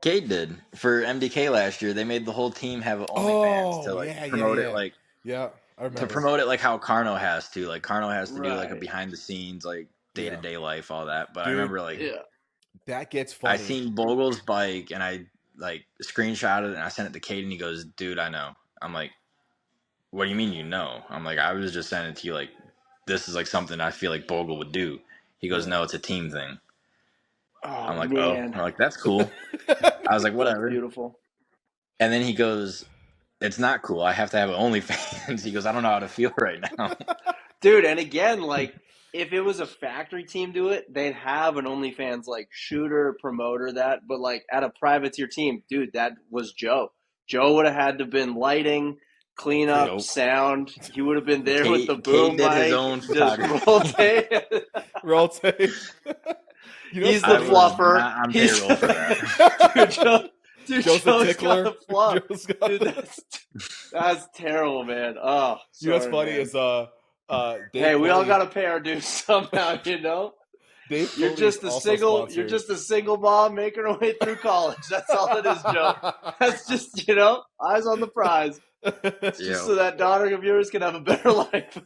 Kate did for MDK last year. They made the whole team have OnlyFans to promote it, like I remember. To promote it like how Carno has to. Like Carno has to do like a behind the scenes, like day-to-day life, all that. But dude, I remember like that gets funny. I seen Bogle's bike and I like screenshotted it and I sent it to Kate and he goes, dude, I know. I'm like, what do you mean you know? I'm like, I was just sending it to you like this is like something I feel like Bogle would do. He goes, no, it's a team thing. Oh, I'm like, man. I'm like, that's cool. I was like, whatever. That's beautiful. And then he goes, it's not cool. I have to have OnlyFans. He goes, I don't know how to feel right now. Dude, and again, like, if it was a factory team do it, they'd have an OnlyFans, like, shooter, promoter, that. But, like, at a privateer team, dude, that was Joe. Joe would have had to have been lighting, clean up, sound. He would have been there with the boom mic. His own just roll tape. Roll tape. He's the fluffer. I'm payroll for that. Dude, Joe's the tickler. Got the fluff. Dude, that's terrible, man. Oh, you know what's funny man. is Dave hey, we Foley, all got to pay our dues somehow, Dave you're just a single mom making her way through college. That's all it is, Joe. That's just eyes on the prize. Just so that daughter of yours can have a better life.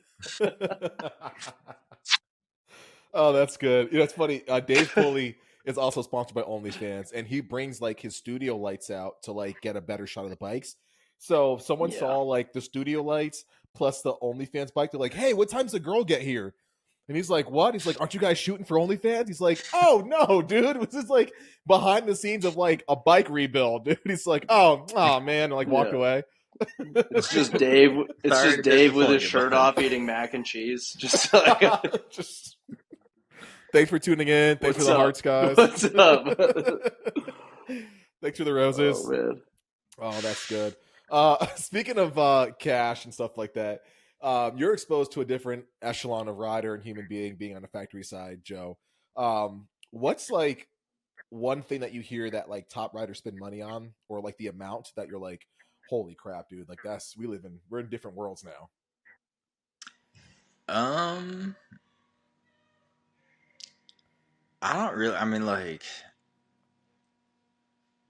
Oh, that's good. It's funny. Dave Foley is also sponsored by OnlyFans, and he brings like his studio lights out to like get a better shot of the bikes. So if someone saw like the studio lights plus the OnlyFans bike, they're like, "Hey, what time's the girl get here?" And he's like, "What?" He's like, "Aren't you guys shooting for OnlyFans?" He's like, "Oh no, dude, it was just like behind the scenes of like a bike rebuild, dude." He's like, "Oh man," and like walked away. It's just Dave. It's just Dave with his shirt off eating mac and cheese. Just like just. Thanks for tuning in. Thanks for the hearts, guys. What's up? Thanks for the roses. Oh, man. Oh, that's good. Speaking of cash and stuff like that, you're exposed to a different echelon of rider and human being on the factory side, Joe. What's like one thing that you hear that like top riders spend money on, or like the amount that you're like, holy crap, dude, like we're in different worlds now. I don't really, I mean, like,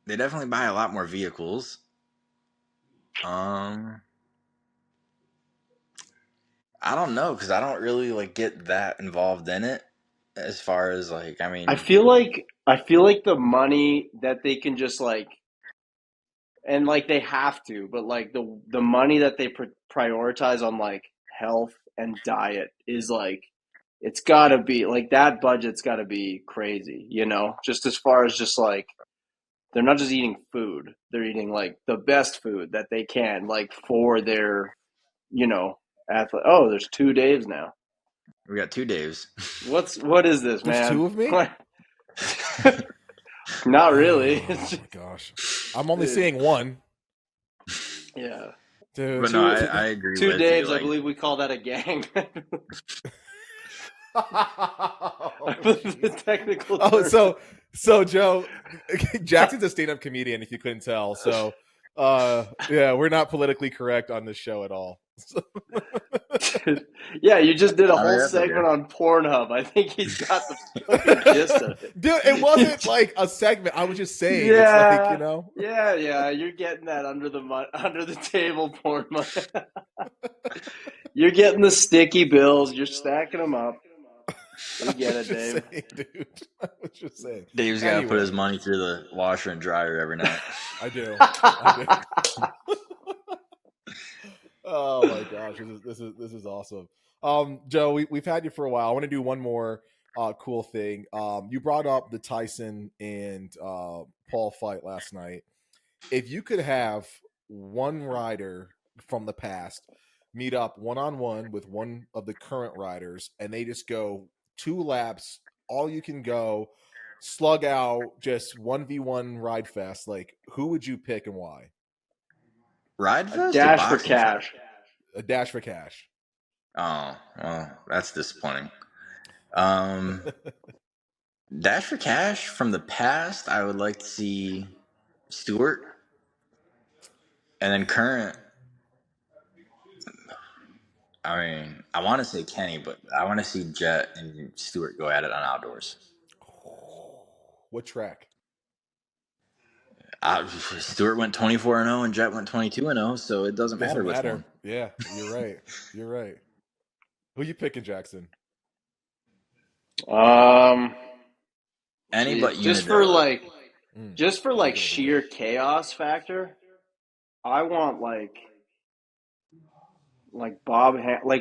they definitely buy a lot more vehicles. I don't know, because I don't really, like, get that involved in it as far as, like, I mean. I feel like the money that they can just, like, and, like, they have to, but, like, the money that they prioritize on, like, health and diet is, like, it's got to be, like, that budget's got to be crazy, just as far as just, like, they're not just eating food. They're eating, like, the best food that they can, like, for their, athlete. Oh, there's 2 Daves now. We got 2 Daves. What is this, There's man? 2 of me? Not really. Oh my gosh. I'm only seeing 1. Yeah. Dude, But no, 2. I agree 2 with you. Daves, I Like, believe we call that a gang. I Oh, believe the jeez. technical Oh, term. so Joe, Jackson's a stand-up comedian, if you couldn't tell. So, yeah, we're not politically correct on this show at all. Yeah, you just did a I mean, whole that's segment okay. on Pornhub. I think he's got the fucking gist of it. Dude, it wasn't like a segment. I was just saying, it's like, Yeah, know. yeah. You're getting that under the table porn money. You're getting the sticky bills. You're stacking them up. We I get was it, just Dave. saying, dude. I was just saying. Dave's got to put his Anyway, money through the washer and dryer every night. I do. I do. Oh my gosh, this is awesome. Joe, we've had you for a while. I want to do one more cool thing. You brought up the Tyson and Paul fight last night. If you could have one rider from the past meet up one-on-one with one of the current riders and they just go 2 laps, all you can go, slug out, just 1v1 ride fest, like who would you pick and why? Ride A fest or dash for boxing fest? cash. A dash for cash. Oh, well, that's disappointing. Dash for cash from the past, I would like to see Stewart. And then current, I mean, I want to say Kenny, but I want to see Jet and Stewart go at it on outdoors. What track? Stewart went 24-0 and Jet went 22-0, so it doesn't matter Doesn't which matter. one. Yeah, you're right. You're right. Who you picking, Jackson? Any but Just Unadilla. for Good like idea. sheer chaos factor, I want like like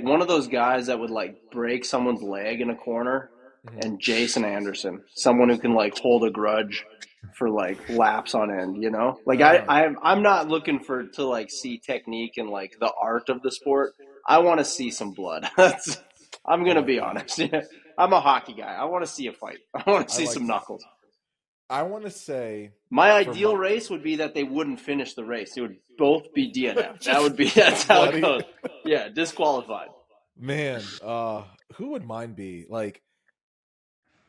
one of those guys that would like break someone's leg in a corner, Mm-hmm. and Jason Anderson, someone who can like hold a grudge for like laps on end, you know? Like I'm not looking to like see technique and like the art of the sport. I want to see some blood. I'm I gonna like be that. honest. I'm a hockey guy. I want to see a fight. I want to I see like some that. knuckles. I want to say My for ideal my race would be that they wouldn't finish the race. They would both be DNF. just That's how it bloody goes. Yeah, disqualified. man. Who would mine be? Like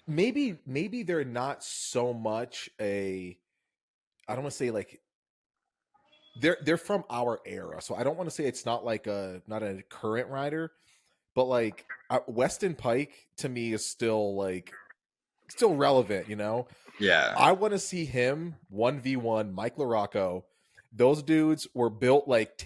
maybe they're not so much a. I don't want to say like they're from our era, so I don't want to say it's not like not a current rider, but like Weston Pike to me is still relevant, you know. Yeah. I want to see him 1v1 Mike LaRocco. Those dudes were built like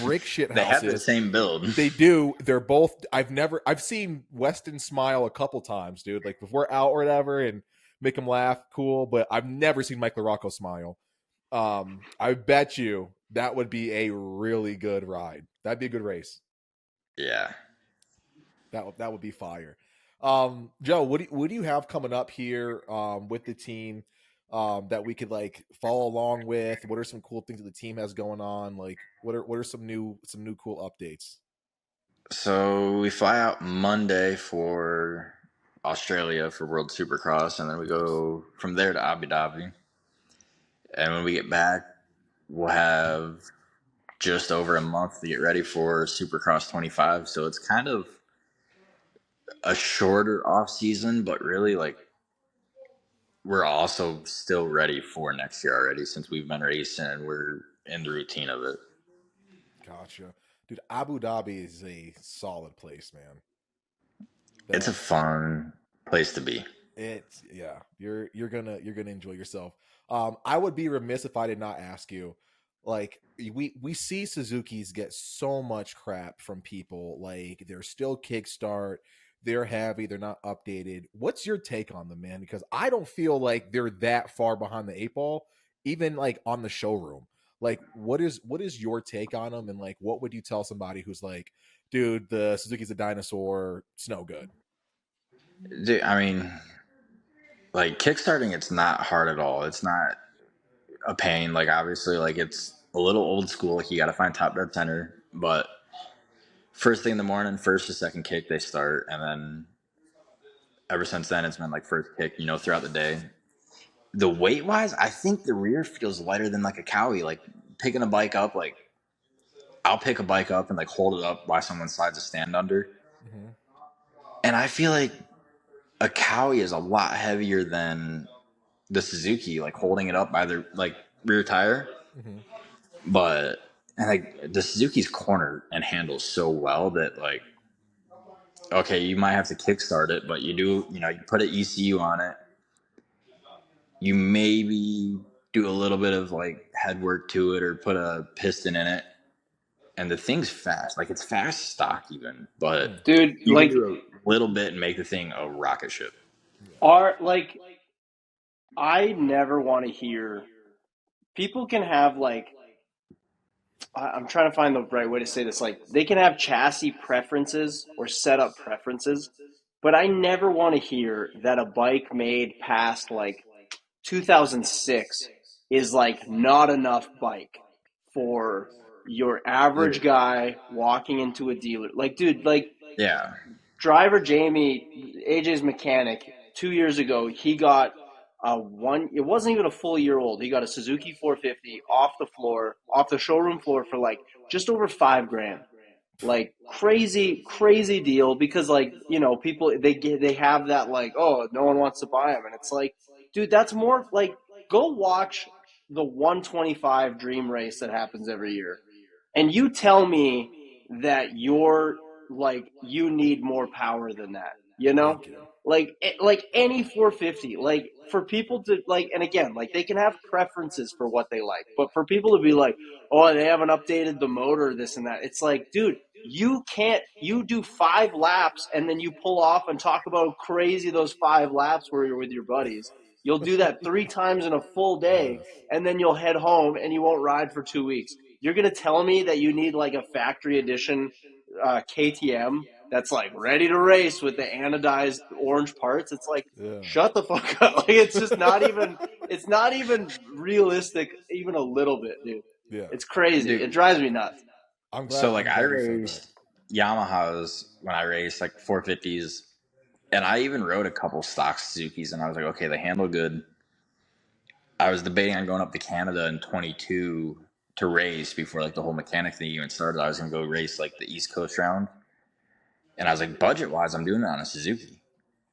brick shit They have the houses. same build. They do. They're both. I've seen Weston smile a couple times, dude. Like if we're out or whatever, and make him laugh, cool. But I've never seen Mike LaRocco smile. I bet you that would be a really good ride. That'd be a good race. Yeah. That would be fire. Joe, what do you have coming up here with the team that we could like follow along with? What are some cool things that the team has going on? Like what are some new cool updates? So we fly out Monday for Australia for World Supercross, and then we go from there to Abu Dhabi. And when we get back, we'll have just over a month to get ready for Supercross 25. So it's kind of a shorter off season, but really like we're also still ready for next year already since we've been racing and we're in the routine of it. Gotcha, dude. Abu Dhabi is a solid place, man. It's a That fun place to be. it's yeah. You're gonna enjoy yourself. I would be remiss if I did not ask you. Like we see Suzuki's get so much crap from people. Like they're still kickstart. They're heavy. They're not updated. What's your take on them, man? Because I don't feel like they're that far behind the 8 ball, even like on the showroom. Like, what is your take on them? And like, what would you tell somebody who's like, dude, the Suzuki's a dinosaur. It's no good. Dude, I mean, like kickstarting, it's not hard at all. It's not a pain. Like obviously, like it's a little old school. Like you got to find top dead center, but first thing in the morning, first or second kick they start, and then ever since then it's been like first kick, throughout the day. The weight wise, I think the rear feels lighter than like a cowie. Like picking a bike up, like I'll pick a bike up and like hold it up while someone slides a stand under, Mm-hmm. and I feel like a cowie is a lot heavier than the Suzuki, like holding it up by the like rear tire. Mm-hmm. But and like the Suzuki's corner and handles so well that like okay, you might have to kickstart it, but you put an ECU on it. You maybe do a little bit of like head work to it or put a piston in it, and the thing's fast. Like it's fast stock even, but Mm. Dude, you can do a little bit and make the thing a rocket ship. Yeah. I never want to hear people can have I'm trying to find the right way to say this. Like they can have chassis preferences or setup preferences, but I never want to hear that a bike made past like 2006 is like not enough bike for your average Dude. guy walking into a dealer. Like, dude, like Yeah. driver Jamie, AJ's mechanic, 2 years ago, he got it wasn't even a full year old. He got a Suzuki 450 off the showroom floor for like just over $5,000. Like crazy deal because like, people they have that like, oh, no one wants to buy them. And it's like, dude, that's more like go watch the 125 dream race that happens every year. And you tell me that you need more power than that, Thank you. like any 450, like for people to like, and again, like they can have preferences for what they like, but for people to be like, oh, they haven't updated the motor, this and that, it's like, dude, you do 5 laps and then you pull off and talk about how crazy those 5 laps where you're with your buddies. You'll do that 3 times in a full day, Yes. and then you'll head home and you won't ride for 2 weeks. You're going to tell me that you need like a factory edition KTM that's like ready to race with the anodized orange parts? It's like, Yeah. shut the fuck up. Like, it's not even realistic, even a little bit, dude. Yeah. It's crazy. It Dude. drives me nuts. So like I'm I glad you said that. raced Yamahas when I raced like 450s, and I even rode a couple stock Suzukis, and I was like, okay, they handle good. I was debating on going up to Canada in 22 to race before like the whole mechanic thing even started. I was gonna go race like the East Coast round, and I was like, budget wise, I'm doing it on a Suzuki.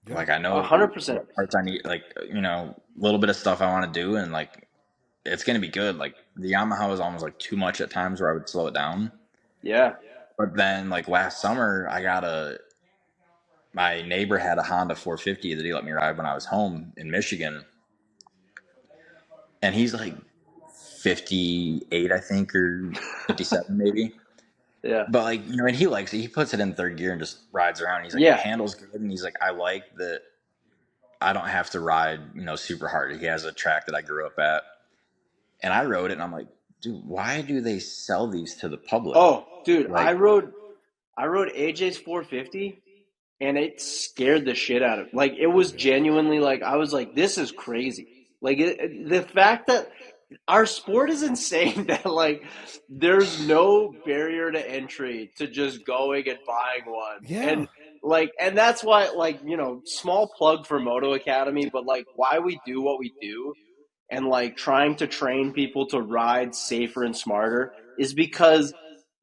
Yeah. Like I know 100%. what parts I need, like a little bit of stuff I want to do, and like it's gonna be good. Like the Yamaha was almost like too much at times where I would slow it down. Yeah. But then like last summer, my neighbor had a Honda 450 that he let me ride when I was home in Michigan, and he's like 58, I think, or 57 maybe. Yeah. But like and he likes it. He puts it in third gear and just rides around. He's like, it Yeah. handles good, and he's like, I like that. I don't have to ride super hard. He has a track that I grew up at, and I rode it, and I'm like, dude, why do they sell these to the public? Oh, dude, Like, I rode AJ's 450 and it scared the shit out of me. Like it was Yeah. genuinely like I was like, this is crazy. Like the fact that our sport is insane that like there's no barrier to entry to just going and buying one. Yeah. And that's why like, small plug for Moto Academy, but like why we do what we do and like trying to train people to ride safer and smarter is because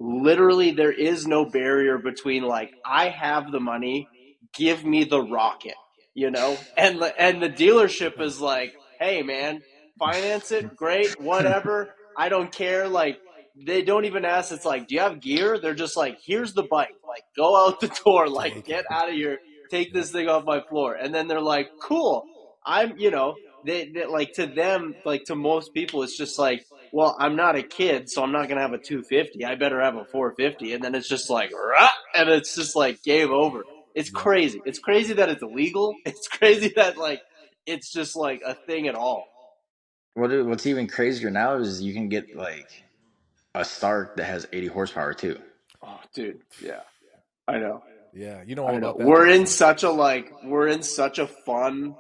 literally there is no barrier between like I have the money, give me the rocket, and the dealership is like, hey man, finance it, great, whatever, I don't care. Like they don't even ask. It's like, do you have gear? They're just like, here's the bike, like go out the door, like Take get it. out of here, take Yep. this thing off my floor. And then they're like, cool, I'm they like to them, like to most people, it's just like, well, I'm not a kid, so I'm not gonna have a 250. I better have a 450, and then it's just like, rah, and it's just like game over. It's Yep. crazy. It's crazy that it's illegal. It's crazy that like it's just like a thing at all. what's even crazier now is you can get like a Stark that has 80 horsepower too. Oh, dude, yeah, I know, Yeah. You know all I know. about that, Jason. We're in such a fun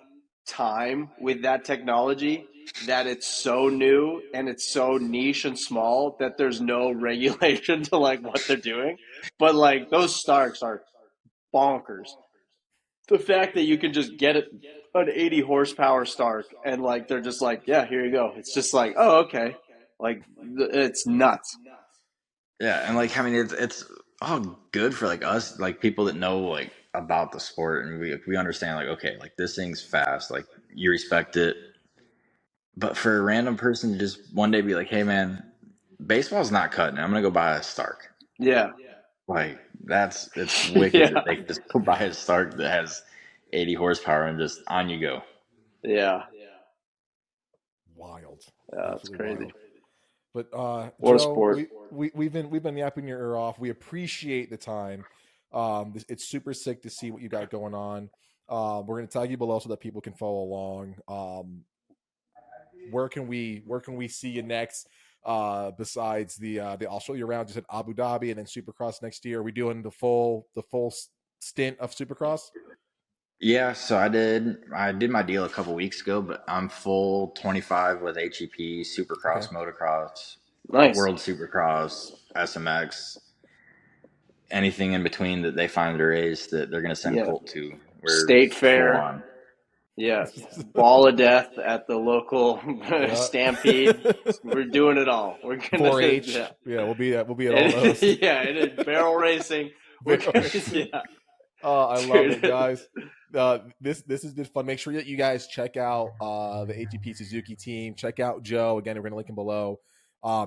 time with that technology. that it's so new and it's so niche and small that there's no regulation to like what they're doing. But like those Starks are bonkers. The fact that you can just get it an 80 horsepower Stark and like they're just like, yeah, here you go. It's just like, oh, okay. Like it's nuts. Yeah, and like I mean, it's all good for like us, like people that know like about the sport, and we understand like okay, like this thing's fast, like you respect it. But for a random person to just one day be like, hey man, baseball's not cutting it. I'm gonna go buy a Stark. Yeah. Like it's wicked Yeah. that they can just go buy a Stark that has 80 horsepower and just on you go. Yeah. Wild. Yeah, that's Absolutely crazy. wild. But What a Joe, sport. we've been yapping your ear off. We appreciate the time. It's super sick to see what you got going on. We're gonna tag you below so that people can follow along. Where can we see you next? Besides the Australia round, just at Abu Dhabi and then Supercross next year. Are we doing the full stint of Supercross? Yeah, so I did my deal a couple weeks ago, but I'm full 25 with HEP, Supercross, Okay. Motocross, Nice. World Supercross, SMX, anything in between that they find a race that they're going to send Yeah. Colt to. We're State full fair. on. Yeah. Ball of death at the local stampede. We're doing it all. We're gonna 4-H. yeah. We'll be at all those. Yeah, it is barrel racing. We're gonna, yeah. I love it, guys. This has been fun. Make sure that you guys check out the HEP Suzuki team. Check out Joe. Again, we're gonna link him below.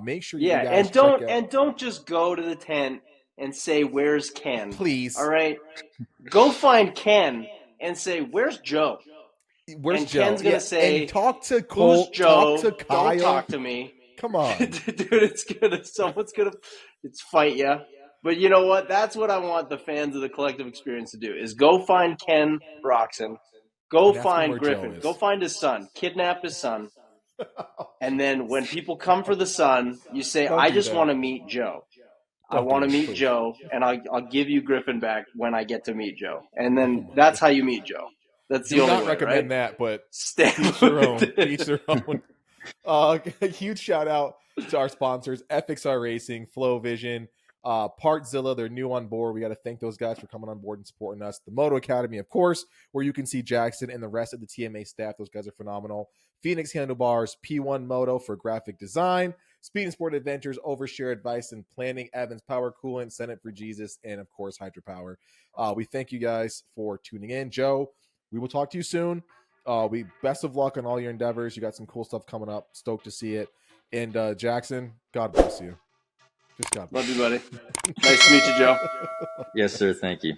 Make sure you guys don't just go to the tent and say, "Where's Ken?" Please. All right, go find Ken and say, "Where's Joe?" Where's and Joe? Ken's gonna say, and talk to Colt. "Who's Joe? Talk to Kyle. Don't talk to me." Come on, dude. Someone's gonna fight you. But you know what? That's what I want the fans of the collective experience to do: is go find Ken Broxton, go find Griffin, go find his son, kidnap his son, and then when people come for the son, you say, "I just want to meet Joe. I want to meet Joe, and I'll give you Griffin back when I get to meet Joe." And then that's how you meet Joe. That's the only way. Do not recommend that, but teach your own. Teach their own. A huge shout out to our sponsors, FXR Racing, Flow Vision, Partzilla. They're new on board. We got to thank those guys for coming on board and supporting us. The Moto Academy, of course, where you can see Jackson and the rest of the TMA staff. Those guys are phenomenal. Phoenix Handlebars, P1 Moto for graphic design, Speed and Sport Adventures, Overshare Advice and Planning, Evans Power Coolant, Send It for Jesus, and of course, Hydropower. We thank you guys for tuning in. Joe, we will talk to you soon. We best of luck on all your endeavors. You got some cool stuff coming up. Stoked to see it. And Jackson, God bless you. Just God bless you. Love you, buddy. Nice to meet you, Joe. Yes, sir. Thank you.